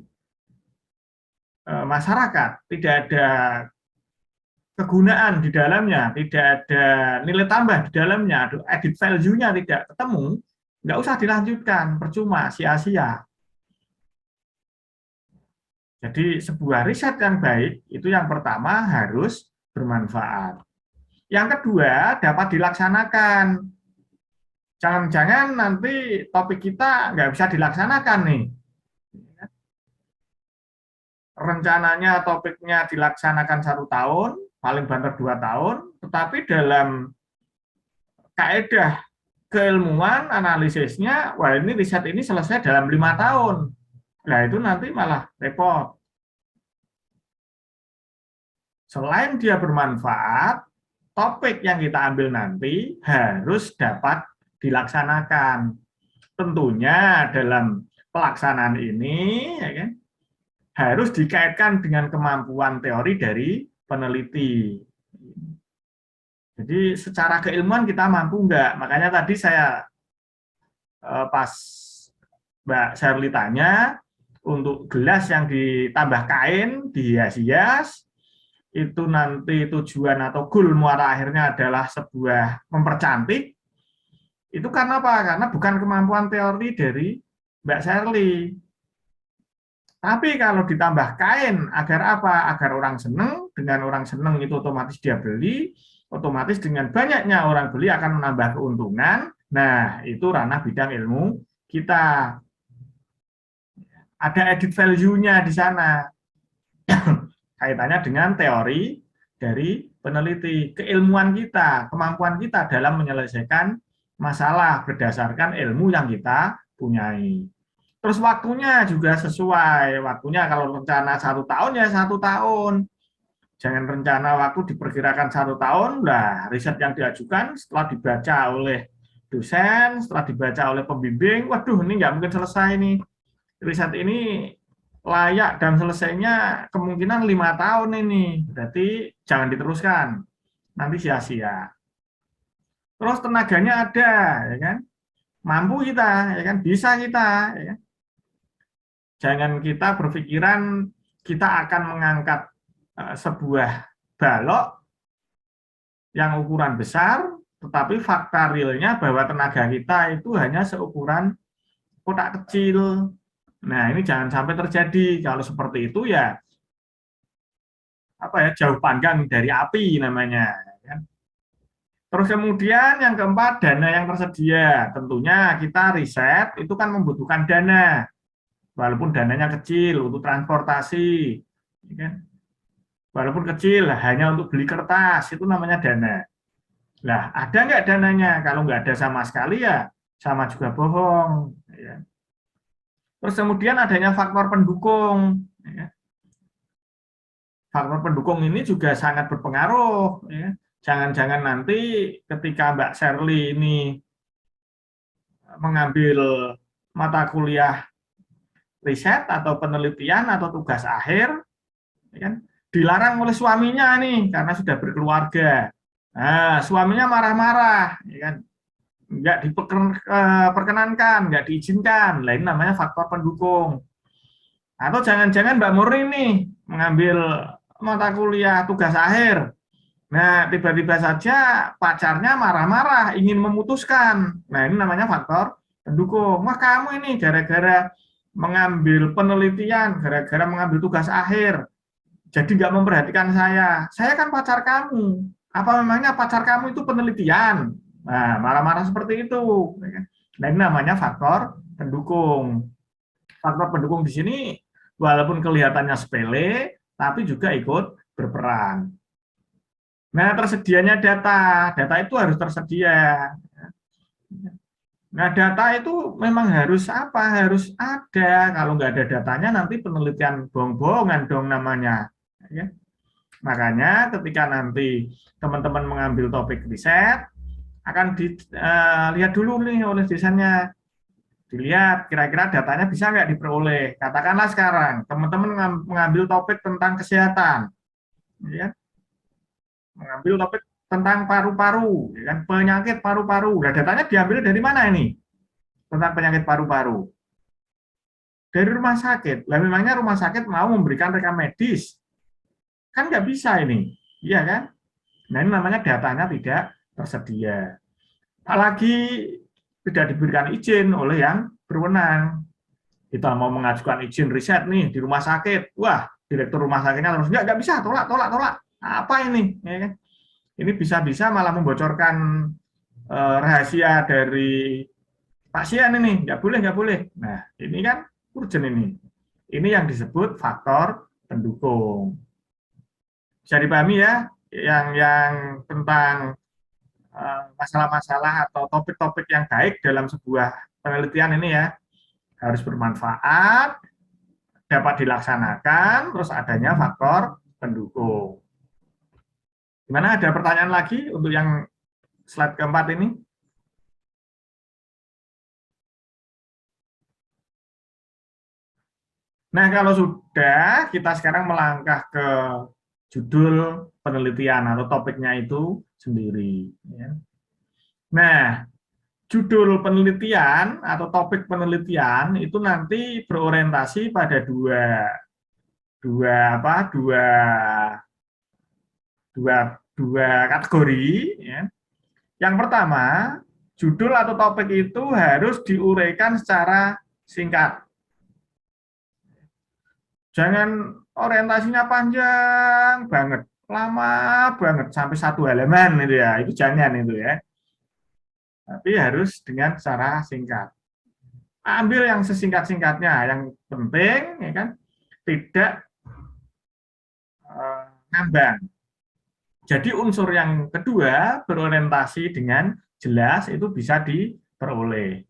masyarakat, tidak ada kegunaan di dalamnya, tidak ada nilai tambah di dalamnya, added value-nya tidak ketemu, nggak usah dilanjutkan, percuma, sia-sia. Jadi sebuah riset yang baik itu yang pertama harus bermanfaat. Yang kedua dapat dilaksanakan. Jangan-jangan nanti topik kita nggak bisa dilaksanakan nih. Rencananya topiknya dilaksanakan 1 tahun, paling banter 2 tahun, tetapi dalam kaidah keilmuan analisisnya, wah ini riset ini selesai dalam 5 tahun. Nah itu nanti malah repot. Selain dia bermanfaat, topik yang kita ambil nanti harus dapat dilaksanakan. Tentunya dalam pelaksanaan ini ya kan, harus dikaitkan dengan kemampuan teori dari peneliti. Jadi secara keilmuan kita mampu enggak? Makanya tadi saya pas Mbak Sherly tanya, untuk gelas yang ditambah kain, dihias-hias, itu nanti tujuan atau goal muara akhirnya adalah sebuah mempercantik, itu karena apa? Karena bukan kemampuan teori dari Mbak Sherly. Tapi kalau ditambah kain, agar apa? Agar orang seneng, dengan orang seneng itu otomatis dia beli, Otomatis dengan banyaknya orang beli akan menambah keuntungan. Nah, itu ranah bidang ilmu kita. Ada added value-nya di sana. Kaitannya dengan teori dari peneliti, keilmuan kita, kemampuan kita dalam menyelesaikan masalah berdasarkan ilmu yang kita punyai. Terus waktunya juga sesuai. Waktunya kalau rencana 1 tahun ya 1 tahun. Jangan rencana waktu diperkirakan 1 tahun, lah riset yang diajukan setelah dibaca oleh dosen, setelah dibaca oleh pembimbing, waduh ini nggak mungkin selesai nih. Riset ini layak dan selesainya kemungkinan 5 tahun ini, berarti jangan diteruskan, nanti sia-sia. Terus tenaganya ada, ya kan? Mampu kita, ya kan? Bisa kita, ya kan? Jangan kita berpikiran kita akan mengangkat sebuah balok yang ukuran besar, tetapi fakta realnya bahwa tenaga kita itu hanya seukuran kotak kecil. Nah, ini jangan sampai terjadi. Kalau seperti itu ya jauh panggang dari api namanya. Terus kemudian yang keempat, dana yang tersedia. Tentunya kita riset itu kan membutuhkan dana, walaupun dananya kecil untuk transportasi, walaupun kecil hanya untuk beli kertas, itu namanya dana. Lah, ada nggak dananya? Kalau nggak ada sama sekali ya sama juga bohong. Terus kemudian adanya faktor pendukung. Faktor pendukung ini juga sangat berpengaruh. Jangan-jangan nanti ketika Mbak Shirley ini mengambil mata kuliah riset atau penelitian atau tugas akhir, dilarang oleh suaminya nih karena sudah berkeluarga. Nah, suaminya marah-marah, nggak diperkenankan, nggak diizinkan. Lain namanya faktor pendukung. Atau jangan-jangan Mbak Murni nih mengambil mata kuliah tugas akhir. Nah, tiba-tiba saja pacarnya marah-marah, ingin memutuskan. Nah, ini namanya faktor pendukung. Wah, kamu ini gara-gara mengambil penelitian, gara-gara mengambil tugas akhir, jadi nggak memperhatikan saya. Saya kan pacar kamu. Apa memangnya pacar kamu itu penelitian? Nah, marah-marah seperti itu. Nah, ini namanya faktor pendukung. Faktor pendukung di sini, walaupun kelihatannya sepele, tapi juga ikut berperan. Nah, tersedianya data. Data itu harus tersedia. Nah, data itu memang harus apa? Harus ada. Kalau nggak ada datanya, nanti penelitian bohong-bohongan dong namanya. Makanya ketika nanti teman-teman mengambil topik riset, akan dilihat dulu nih oleh dosennya. Dilihat kira-kira datanya bisa nggak diperoleh. Katakanlah sekarang, teman-teman mengambil topik tentang kesehatan. Mengambil topik tentang paru-paru, penyakit paru-paru. Nah, datanya diambil dari mana ini? Tentang penyakit paru-paru. Dari rumah sakit. Lah memangnya rumah sakit mau memberikan rekam medis? Kan nggak bisa ini, iya kan? Nah, ini namanya datanya tidak tersedia. Apalagi tidak diberikan izin oleh yang berwenang. Kita mau mengajukan izin riset nih di rumah sakit. Wah, direktur rumah sakitnya terus nggak bisa, tolak. Apa ini? Ini bisa-bisa malah membocorkan rahasia dari pasien ini. Nggak boleh. Nah, ini kan urgent ini. Ini yang disebut faktor pendukung. Bisa dipahami ya, yang tentang masalah-masalah atau topik-topik yang baik dalam sebuah penelitian ini ya, harus bermanfaat, dapat dilaksanakan, terus adanya faktor pendukung. Gimana, ada pertanyaan lagi untuk yang slide keempat ini? Nah, kalau sudah, kita sekarang melangkah ke judul penelitian atau topiknya itu sendiri. Nah, judul penelitian atau topik penelitian itu nanti berorientasi pada dua kategori. Yang pertama, judul atau topik itu harus diuraikan secara singkat. Jangan orientasinya panjang banget. lama banget sampai 1 halaman itu ya, itu jangan itu ya. Tapi harus dengan cara singkat. Ambil yang sesingkat-singkatnya, yang penting ya kan tidak ngambang. Jadi unsur yang kedua berorientasi dengan jelas itu bisa diperoleh.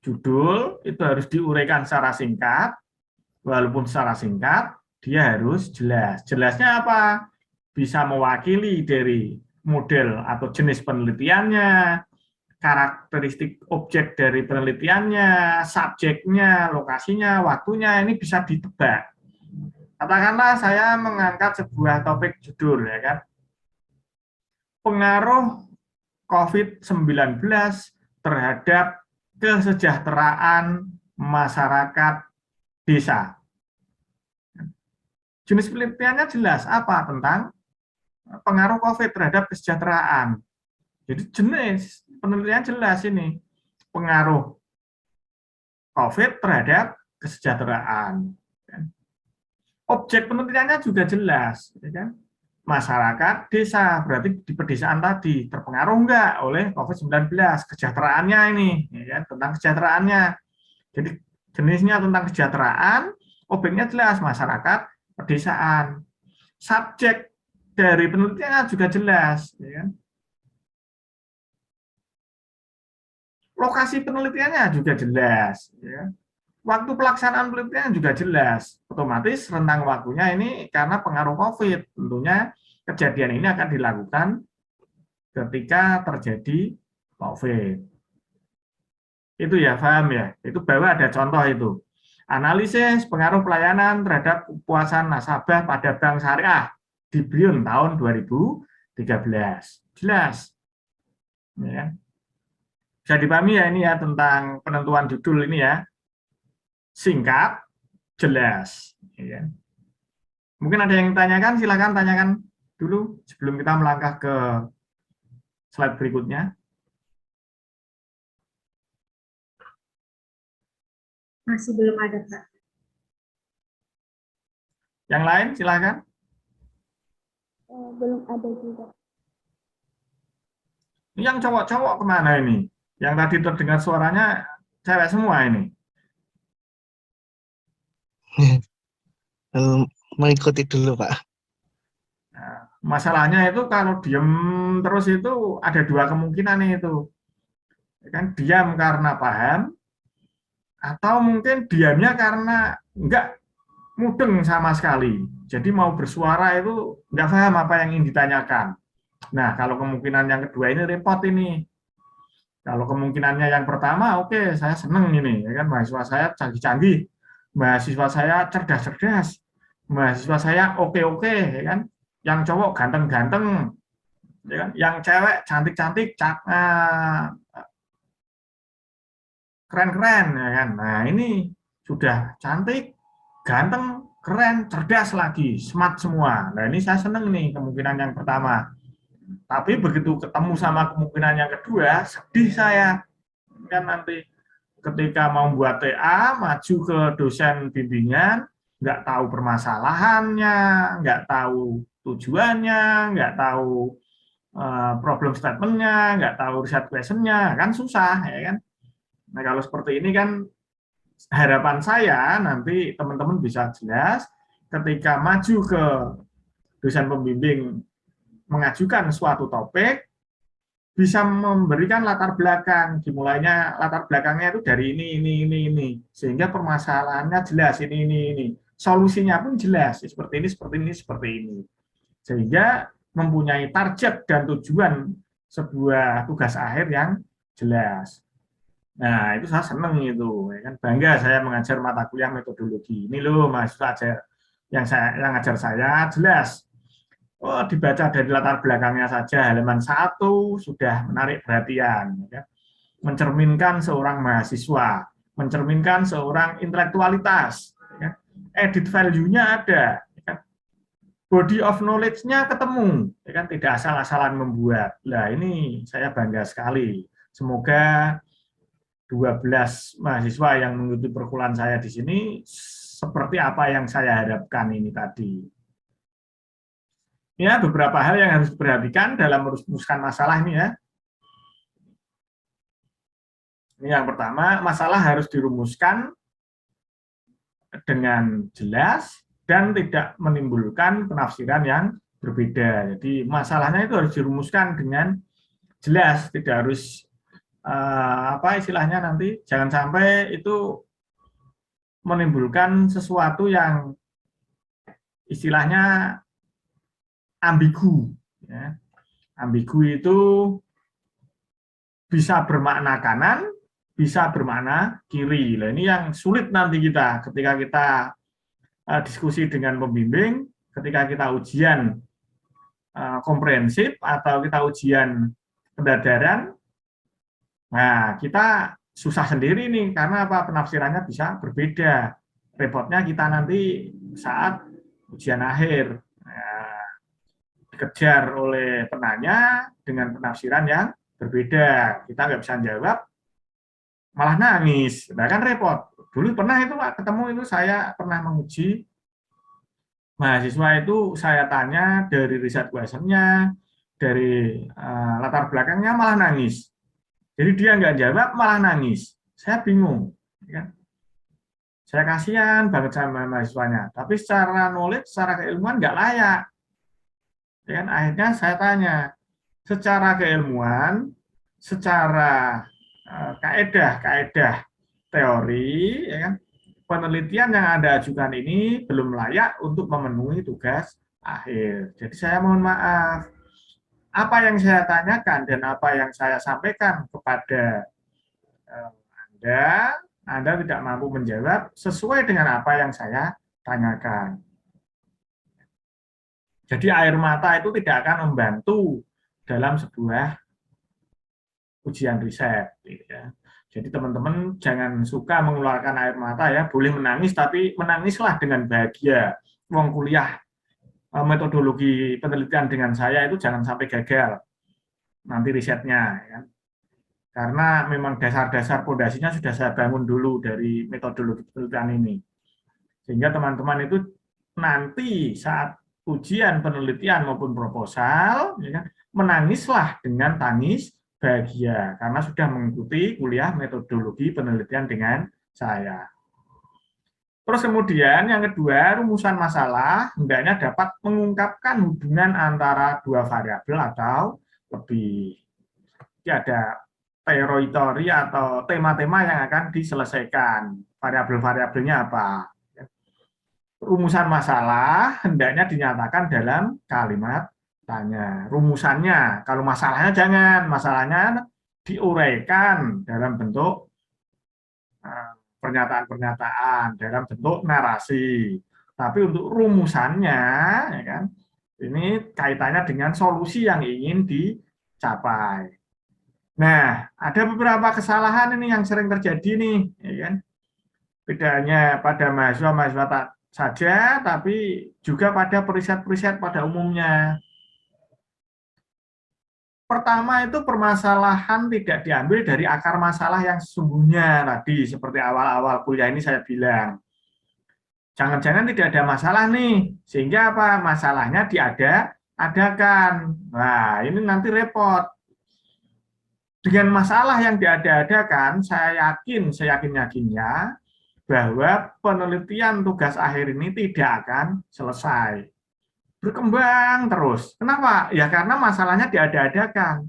Judul itu harus diuraikan secara singkat, walaupun secara singkat dia harus jelas. Jelasnya apa? Bisa mewakili dari model atau jenis penelitiannya, karakteristik objek dari penelitiannya, subjeknya, lokasinya, waktunya, ini bisa ditebak. Katakanlah saya mengangkat sebuah topik judul, ya kan? Pengaruh COVID-19 terhadap kesejahteraan masyarakat desa. Jenis penelitiannya jelas, apa? Tentang pengaruh COVID terhadap kesejahteraan. Jadi jenis penelitian jelas ini, pengaruh COVID terhadap kesejahteraan. Objek penelitiannya juga jelas, ya kan? Masyarakat desa, berarti di pedesaan tadi terpengaruh enggak oleh COVID-19, kesejahteraannya ini, ya kan? Tentang kesejahteraannya. Jadi jenisnya tentang kesejahteraan, objeknya jelas, masyarakat pedesaan. Subjek dari penelitiannya juga jelas, ya kan? Lokasi penelitiannya juga jelas, ya. Waktu pelaksanaan penelitian juga jelas. Otomatis rentang waktunya ini karena pengaruh COVID. Tentunya kejadian ini akan dilakukan ketika terjadi COVID. Itu ya, paham ya? Itu bahwa ada contoh itu. Analisis pengaruh pelayanan terhadap kepuasan nasabah pada bank syariah di Briun tahun 2013. Jelas. Ya. Bisa dipahami ya ini ya tentang penentuan judul ini ya. Singkat, jelas. Ya. Mungkin ada yang tanyakan, silakan tanyakan dulu sebelum kita melangkah ke slide berikutnya. Masih belum ada, Pak. Yang lain, silakan. Belum ada juga. Yang cowok-cowok kemana ini? Yang tadi terdengar suaranya cewek semua ini. Mengikuti dulu, Pak. Nah, masalahnya itu kalau diem terus itu ada dua kemungkinan itu. Kan diam karena paham, atau mungkin diamnya karena enggak mudeng sama sekali. Jadi mau bersuara itu enggak paham apa yang ingin ditanyakan. Nah, kalau kemungkinan yang kedua ini repot ini. Kalau kemungkinannya yang pertama, oke, saya seneng ini, ya kan, mahasiswa saya canggih-canggih, mahasiswa saya cerdas-cerdas, mahasiswa saya oke-oke, ya kan, yang cowok ganteng-ganteng, ya kan, yang cewek cantik-cantik, keren-keren, ya kan. Nah, ini sudah cantik, ganteng, keren, cerdas lagi, smart semua. Nah, ini saya seneng nih kemungkinan yang pertama. Tapi begitu ketemu sama kemungkinan yang kedua, sedih saya. Kan nanti ketika mau buat TA, maju ke dosen bimbingan, nggak tahu permasalahannya, nggak tahu tujuannya, nggak tahu problem statement-nya, nggak tahu riset question-nya, kan susah, ya kan? Nah, kalau seperti ini kan harapan saya nanti teman-teman bisa jelas ketika maju ke dosen pembimbing mengajukan suatu topik, bisa memberikan latar belakang, dimulainya latar belakangnya itu dari ini, sehingga permasalahannya jelas, ini. Solusinya pun jelas, seperti ini. Sehingga mempunyai target dan tujuan sebuah tugas akhir yang jelas. Nah, itu saya seneng itu, ya kan, bangga saya mengajar mata kuliah metodologi. Ini loh mahasiswa yang ngajar saya jelas. Oh, dibaca dari latar belakangnya saja, halaman 1 sudah menarik perhatian. Ya. Mencerminkan seorang mahasiswa, mencerminkan seorang intelektualitas. Ya. Edit value-nya ada. Ya. Body of knowledge-nya ketemu. Ya kan? Tidak asal-asalan membuat. Nah, ini saya bangga sekali. Semoga 12 mahasiswa yang mengikuti perkuliahan saya di sini, seperti apa yang saya harapkan ini tadi. Ya, beberapa hal yang harus diperhatikan dalam merumuskan masalah ini ya. Ini yang pertama, masalah harus dirumuskan dengan jelas dan tidak menimbulkan penafsiran yang berbeda. Jadi masalahnya itu harus dirumuskan dengan jelas, tidak harus apa istilahnya nanti, jangan sampai itu menimbulkan sesuatu yang istilahnya ambigu. Ya. Ambigu itu bisa bermakna kanan, bisa bermakna kiri. Nah, ini yang sulit nanti kita ketika kita diskusi dengan pembimbing, ketika kita ujian komprehensif atau kita ujian pendadaran. Nah, kita susah sendiri nih, karena apa? Penafsirannya bisa berbeda. Repotnya kita nanti saat ujian akhir. Nah, dikejar oleh penanya dengan penafsiran yang berbeda. Kita nggak bisa jawab, malah nangis. Nah, kan repot. Dulu pernah itu Pak, ketemu itu saya pernah menguji mahasiswa itu, saya tanya dari riset questionnya, dari latar belakangnya, malah nangis. Jadi dia nggak jawab, malah nangis. Saya bingung. Ya. Saya kasihan banget sama mahasiswanya. Tapi secara knowledge, secara keilmuan nggak layak. Ya, akhirnya saya tanya, secara keilmuan, secara kaedah teori, ya kan, penelitian yang Anda ajukan ini belum layak untuk memenuhi tugas akhir. Jadi saya mohon maaf. Apa yang saya tanyakan dan apa yang saya sampaikan kepada Anda tidak mampu menjawab sesuai dengan apa yang saya tanyakan. Jadi air mata itu tidak akan membantu dalam sebuah ujian riset. Ya. Jadi teman-teman jangan suka mengeluarkan air mata ya, boleh menangis tapi menangislah dengan bahagia. Wong kuliah metodologi penelitian dengan saya itu jangan sampai gagal nanti risetnya, ya. Karena memang dasar-dasar pondasinya sudah saya bangun dulu dari metodologi penelitian ini, sehingga teman-teman itu nanti saat ujian penelitian maupun proposal, ya, menangislah dengan tangis bahagia karena sudah mengikuti kuliah metodologi penelitian dengan saya. Terus kemudian yang kedua, rumusan masalah hendaknya dapat mengungkapkan hubungan antara dua variabel atau lebih. Jadi ada teori atau tema-tema yang akan diselesaikan. Variabel-variabelnya apa? Rumusan masalah hendaknya dinyatakan dalam kalimat tanya. Rumusannya, kalau masalahnya jangan, masalahnya diuraikan dalam bentuk pernyataan-pernyataan dalam bentuk narasi. Tapi untuk rumusannya, ya kan, ini kaitannya dengan solusi yang ingin dicapai. Nah, ada beberapa kesalahan ini yang sering terjadi nih, ya kan. Tidak hanya pada mahasiswa-mahasiswa saja, tapi juga pada periset-periset pada umumnya. Pertama itu permasalahan tidak diambil dari akar masalah yang sesungguhnya tadi, seperti awal-awal kuliah ini saya bilang. Jangan-jangan tidak ada masalah nih, sehingga apa? Masalahnya diada-adakan. Nah, ini nanti repot. Dengan masalah yang diada-adakan, saya yakin-yakinnya bahwa penelitian tugas akhir ini tidak akan selesai. Berkembang terus. Kenapa? Ya karena masalahnya diada-adakan.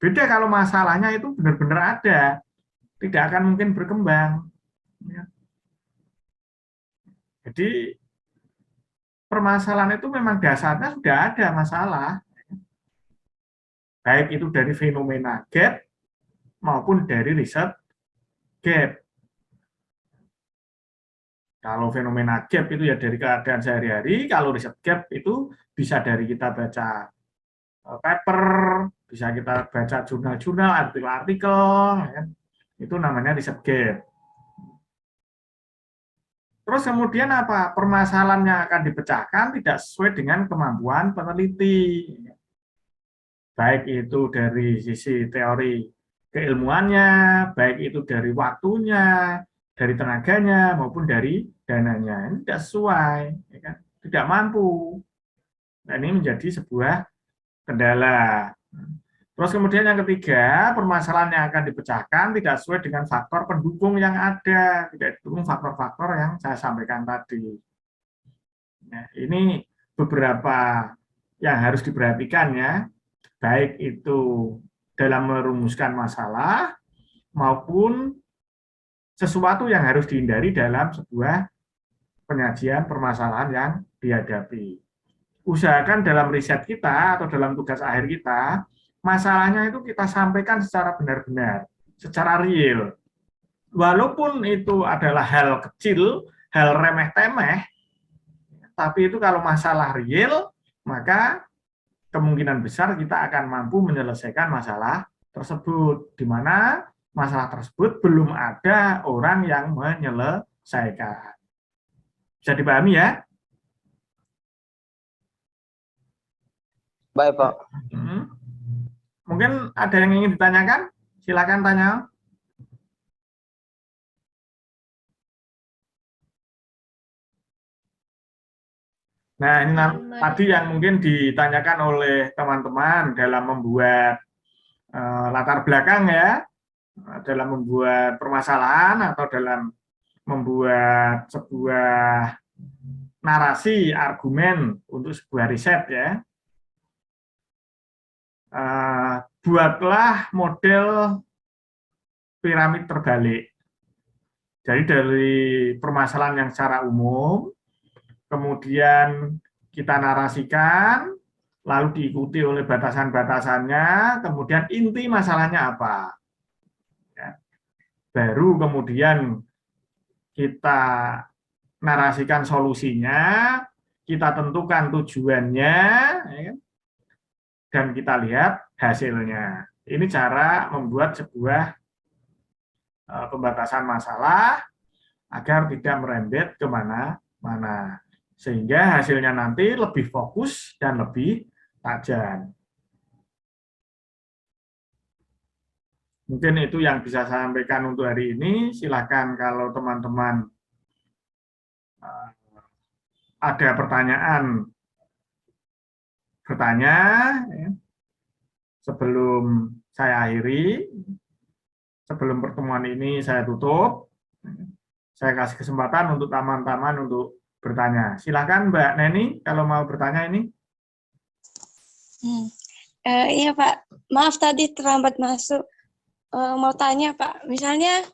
Beda kalau masalahnya itu benar-benar ada, tidak akan mungkin berkembang. Jadi permasalahan itu memang dasarnya sudah ada masalah. Baik itu dari fenomena gap maupun dari riset gap. Kalau fenomena gap itu ya dari keadaan sehari-hari, kalau riset gap itu bisa dari kita baca paper, bisa kita baca jurnal-jurnal, artikel-artikel, ya. Itu namanya riset gap. Terus kemudian apa? Permasalahan yang akan dipecahkan tidak sesuai dengan kemampuan peneliti. Baik itu dari sisi teori keilmuannya, baik itu dari waktunya, dari tenaganya maupun dari dananya. Ini tidak sesuai, ya kan? Tidak mampu. Nah, ini menjadi sebuah kendala. Terus kemudian yang ketiga, permasalahan yang akan dipecahkan tidak sesuai dengan faktor pendukung yang ada, tidak didukung faktor-faktor yang saya sampaikan tadi. Nah, ini beberapa yang harus diperhatikan ya, baik itu dalam merumuskan masalah maupun sesuatu yang harus dihindari dalam sebuah penyajian permasalahan yang dihadapi. Usahakan dalam riset kita atau dalam tugas akhir kita, masalahnya itu kita sampaikan secara benar-benar, secara real. Walaupun itu adalah hal kecil, hal remeh-temeh, tapi itu kalau masalah real, maka kemungkinan besar kita akan mampu menyelesaikan masalah tersebut, di mana masalah tersebut belum ada orang yang menyelesaikan. Bisa dipahami ya? Baik, Pak. Mungkin ada yang ingin ditanyakan? Silakan tanya. Nah, ini tadi yang mungkin ditanyakan oleh teman-teman dalam membuat latar belakang ya, dalam membuat permasalahan atau dalam membuat sebuah narasi, argumen untuk sebuah riset ya. Buatlah model piramid terbalik. Jadi dari permasalahan yang secara umum, kemudian kita narasikan, lalu diikuti oleh batasan-batasannya, kemudian inti masalahnya apa. Ya. Baru kemudian kita narasikan solusinya, kita tentukan tujuannya, ya, dan kita lihat hasilnya. Ini cara membuat sebuah pembatasan masalah agar tidak merembet kemana-mana. Sehingga hasilnya nanti lebih fokus dan lebih tajam. Mungkin itu yang bisa saya sampaikan untuk hari ini. Silakan kalau teman-teman ada pertanyaan, bertanya ya. Sebelum saya akhiri, sebelum pertemuan ini saya tutup, saya kasih kesempatan untuk teman-teman untuk bertanya. Silakan Mbak Neni kalau mau bertanya ini. Iya Pak, maaf tadi terlambat masuk. Mau tanya Pak, misalnya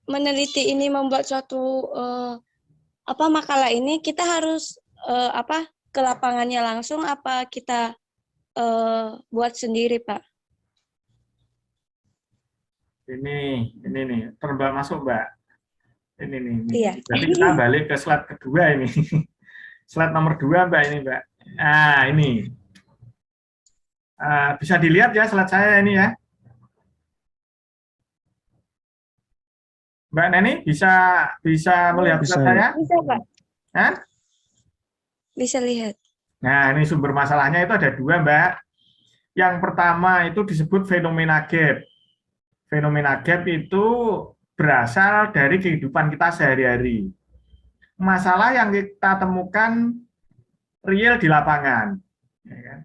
meneliti ini membuat suatu makalah ini, kita harus ke lapangannya langsung apa kita buat sendiri Pak? Ini nih, terlambat masuk Mbak. Ini nih. Iya. Jadi kita balik ke slide kedua ini. Slide nomor 2 Mbak ini Mbak. Nah ini. Bisa dilihat ya slide saya ini ya. Mbak Neni bisa melihat slide saya? Bisa Pak. Hah? Bisa lihat. Nah ini sumber masalahnya itu ada 2 Mbak. Yang pertama itu disebut fenomena gap. Fenomena gap itu berasal dari kehidupan kita sehari-hari. Masalah yang kita temukan real di lapangan. Ya kan?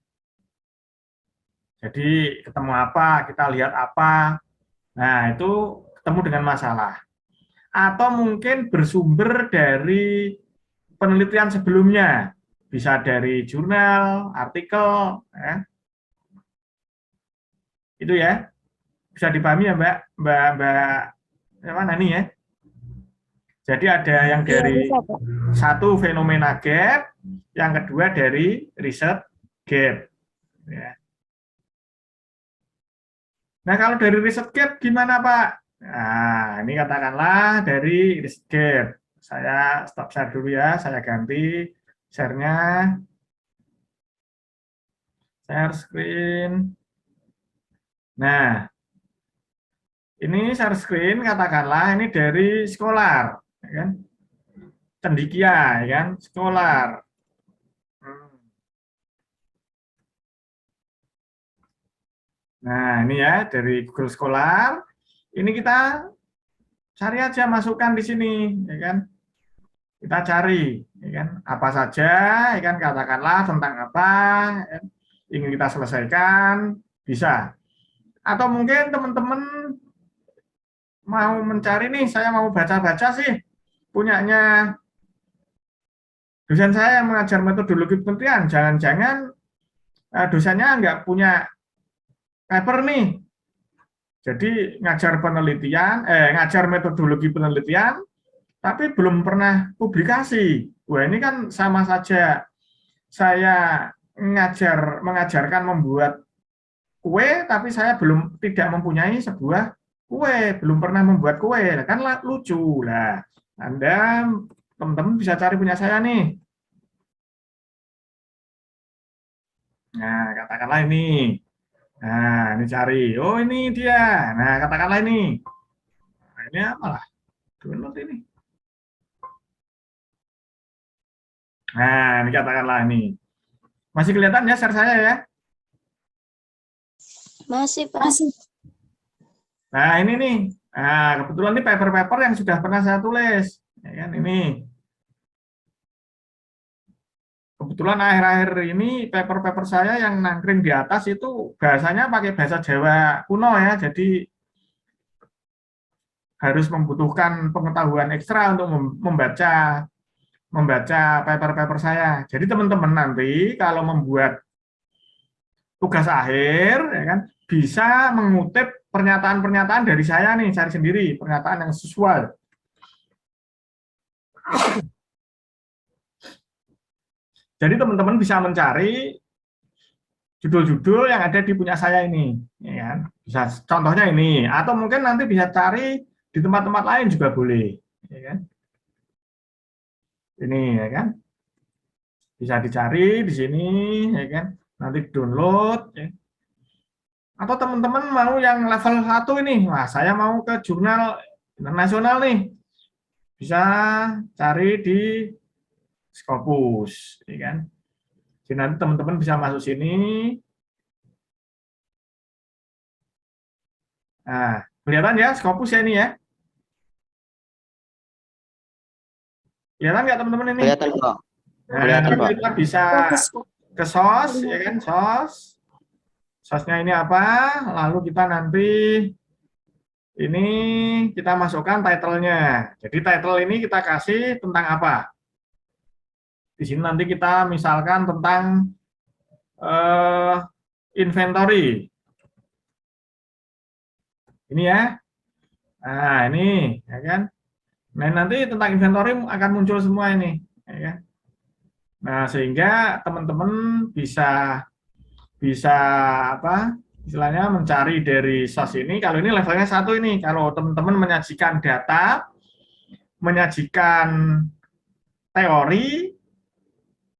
Jadi ketemu apa, kita lihat apa, nah itu ketemu dengan masalah. Atau mungkin bersumber dari penelitian sebelumnya, bisa dari jurnal, artikel, ya. Itu ya, bisa dipahami ya Mbak mana nih ya. Jadi ada yang dari satu fenomena gap, yang kedua dari riset gap. Ya. Nah, kalau dari riset gap gimana, Pak? Nah, ini katakanlah dari riset gap. Saya stop share dulu ya, saya ganti share-nya. Share screen. Nah, ini share screen katakanlah ini dari Scholar, ya kan? Cendikia, ya kan? Scholar. Nah, ini ya dari Google Scholar. Ini kita cari aja masukan di sini, ya kan? Kita cari, ya kan? Apa saja, ya kan? Katakanlah tentang apa ya, ingin kita selesaikan, bisa. Atau mungkin teman-teman mau mencari nih, saya mau baca-baca sih, punyanya dosen saya yang mengajar metodologi penelitian, jangan-jangan dosennya nggak punya paper nih, jadi ngajar metodologi penelitian, tapi belum pernah publikasi. Wah, ini kan sama saja saya mengajarkan membuat kue, tapi saya tidak mempunyai sebuah kue, belum pernah membuat kue, kan lucu lah. Anda teman-teman bisa cari punya saya nih. Nah, katakanlah ini. Nah, ini cari. Oh, ini dia. Nah, katakanlah ini. Nah, ini apalah? Download ini. Nah, ini katakanlah ini. Masih kelihatan ya share saya ya? Masih, Pak. Nah, ini nih. Nah, kebetulan ini paper-paper yang sudah pernah saya tulis. Ya kan, ini. Kebetulan akhir-akhir ini paper-paper saya yang nangkring di atas itu bahasanya pakai bahasa Jawa kuno ya, jadi harus membutuhkan pengetahuan ekstra untuk membaca paper-paper saya. Jadi teman-teman nanti kalau membuat tugas akhir, ya kan, bisa mengutip pernyataan-pernyataan dari saya nih, cari sendiri pernyataan yang sesuai. Jadi teman-teman bisa mencari judul-judul yang ada di punya saya ini, ya kan? Bisa contohnya ini, atau mungkin nanti bisa cari di tempat-tempat lain juga boleh, ya kan? Ini, ya kan? Bisa dicari di sini, ya kan? Nanti download, ya. Atau teman-teman mau yang level 1 ini, wah saya mau ke jurnal internasional nih, bisa cari di Scopus, ya kan? Jadi nanti teman-teman bisa masuk sini. Nah, kelihatan ya Scopus ya ini ya? Kelihatan nggak teman-teman ini? Kelihatan, Pak. Nah, Kelihatan, Pak. kita bisa ke SOS, ya kan? SOS. SOS-nya ini apa? Lalu kita nanti ini kita masukkan title-nya. Jadi title ini kita kasih tentang apa? Di sini nanti kita misalkan tentang inventory. Ini ya. Nah, ini ya kan. Nah, nanti tentang inventory akan muncul semua ini, ya kan. Nah, sehingga teman-teman bisa apa? Istilahnya mencari dari source ini. Kalau ini levelnya 1 ini. Kalau teman-teman menyajikan data, menyajikan teori,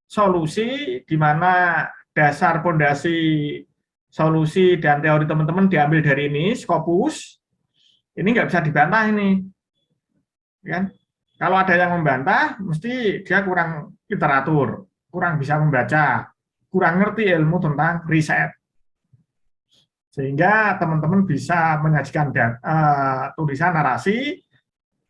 solusi di mana dasar pondasi solusi dan teori teman-teman diambil dari ini, Scopus, ini nggak bisa dibantah ini. Kan? Kalau ada yang membantah, mesti dia kurang literatur, kurang bisa membaca, kurang ngerti ilmu tentang riset. Sehingga teman-teman bisa menyajikan tulisan narasi,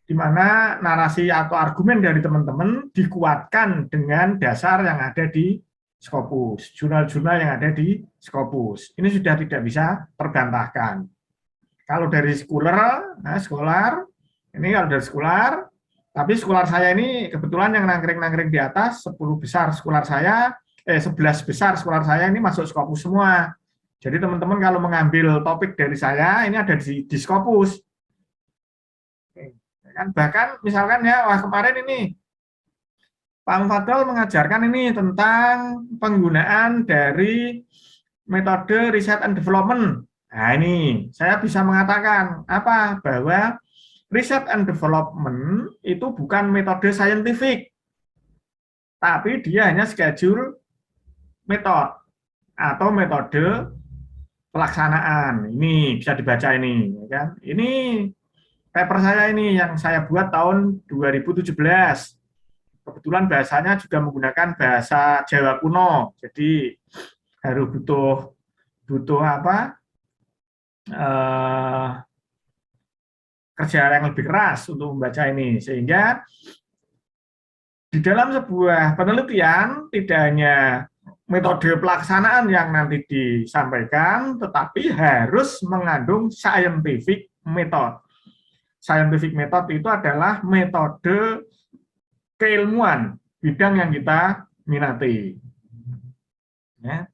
di mana narasi atau argumen dari teman-teman dikuatkan dengan dasar yang ada di Scopus, jurnal-jurnal yang ada di Scopus. Ini sudah tidak bisa terbantahkan. Kalau dari Scholar, ini kalau dari Scholar, tapi Scholar saya ini kebetulan yang nangkring-nangkring di atas, 10 besar Scholar saya, 11 besar Scholar saya ini masuk Scopus semua. Jadi teman-teman kalau mengambil topik dari saya, ini ada di Scopus. Bahkan misalkan ya, wah kemarin ini Pak Mufaddal mengajarkan ini tentang penggunaan dari metode riset and development. Nah ini, saya bisa mengatakan apa? Bahwa riset and development itu bukan metode saintifik, tapi dia hanya schedule metode atau metode pelaksanaan. Ini bisa dibaca ini, ya kan? Ini paper saya ini yang saya buat tahun 2017. Kebetulan bahasanya juga menggunakan bahasa Jawa kuno, jadi harus butuh apa? kerja yang lebih keras untuk membaca ini, sehingga di dalam sebuah penelitian tidak hanya metode pelaksanaan yang nanti disampaikan, tetapi harus mengandung scientific method. Scientific method itu adalah metode keilmuan bidang yang kita minati. Ya.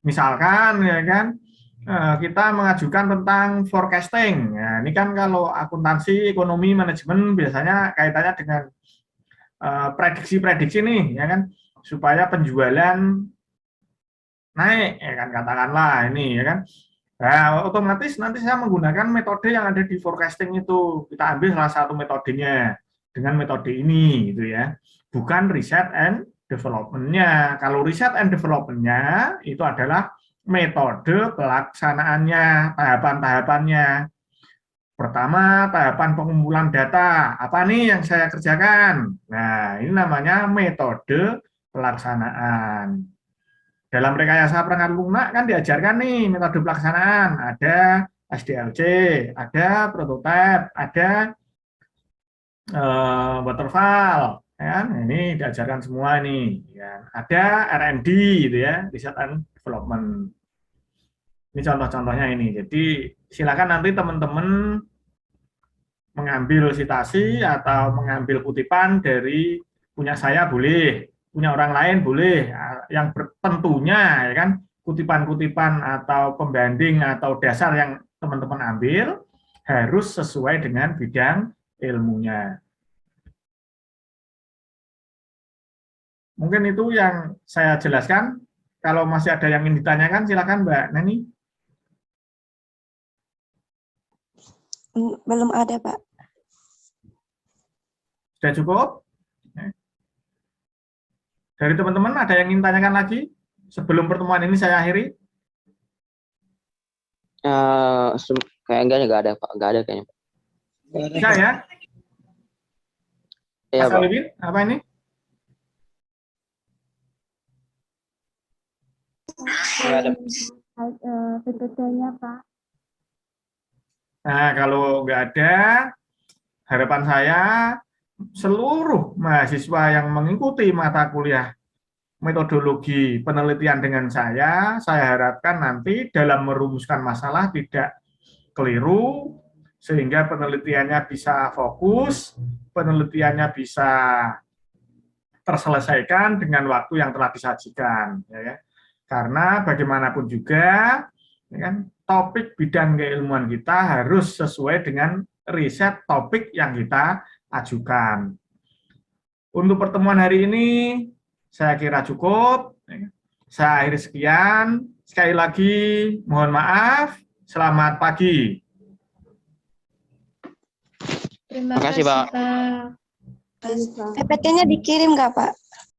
Misalkan, ya kan, kita mengajukan tentang forecasting. Ya, ini kan kalau akuntansi, ekonomi, manajemen biasanya kaitannya dengan prediksi-prediksi nih, ya kan, supaya penjualan naik, ya kan, katakanlah ini, ya kan. Nah, otomatis nanti saya menggunakan metode yang ada di forecasting itu. Kita ambil salah satu metodenya dengan metode ini, gitu ya. Bukan research and development-nya. Kalau research and development-nya itu adalah metode pelaksanaannya, tahapan-tahapannya. Pertama, tahapan pengumpulan data. Apa nih yang saya kerjakan? Nah, ini namanya metode pelaksanaan. Dalam rekayasa perangkat lunak kan diajarkan nih metode pelaksanaan. Ada SDLC, ada prototype, ada waterfall. Ya, ini diajarkan semua nih. Ya. Ada R&D, gitu ya, Research and Development. Ini contoh-contohnya ini. Jadi silakan nanti teman-teman mengambil sitasi atau mengambil kutipan dari punya saya boleh, punya orang lain boleh. Yang tentunya ya kan kutipan-kutipan atau pembanding atau dasar yang teman-teman ambil harus sesuai dengan bidang ilmunya. Mungkin itu yang saya jelaskan. Kalau masih ada yang ingin ditanyakan silakan Mbak Nani. Belum ada, Pak. Sudah cukup? Dari teman-teman ada yang ingin tanyakan lagi? Sebelum pertemuan ini saya akhiri. Kayaknya nggak ada, Pak. Nggak ada kayaknya. Bisa ya? Iya, Mas Pak. Alwin, apa ini? Nggak ada. PPT-nya, Pak. Nah, kalau nggak ada, harapan saya seluruh mahasiswa yang mengikuti mata kuliah metodologi penelitian dengan saya harapkan nanti dalam merumuskan masalah tidak keliru, sehingga penelitiannya bisa fokus, penelitiannya bisa terselesaikan dengan waktu yang telah disajikan. Ya. Karena bagaimanapun juga, ya kan, topik bidang keilmuan kita harus sesuai dengan riset topik yang kita ajukan. Untuk pertemuan hari ini, saya kira cukup. Saya akhiri sekian. Sekali lagi, mohon maaf. Selamat pagi. Terima Makasih, kasih, Pak. Pak. PPT-nya dikirim nggak, Pak?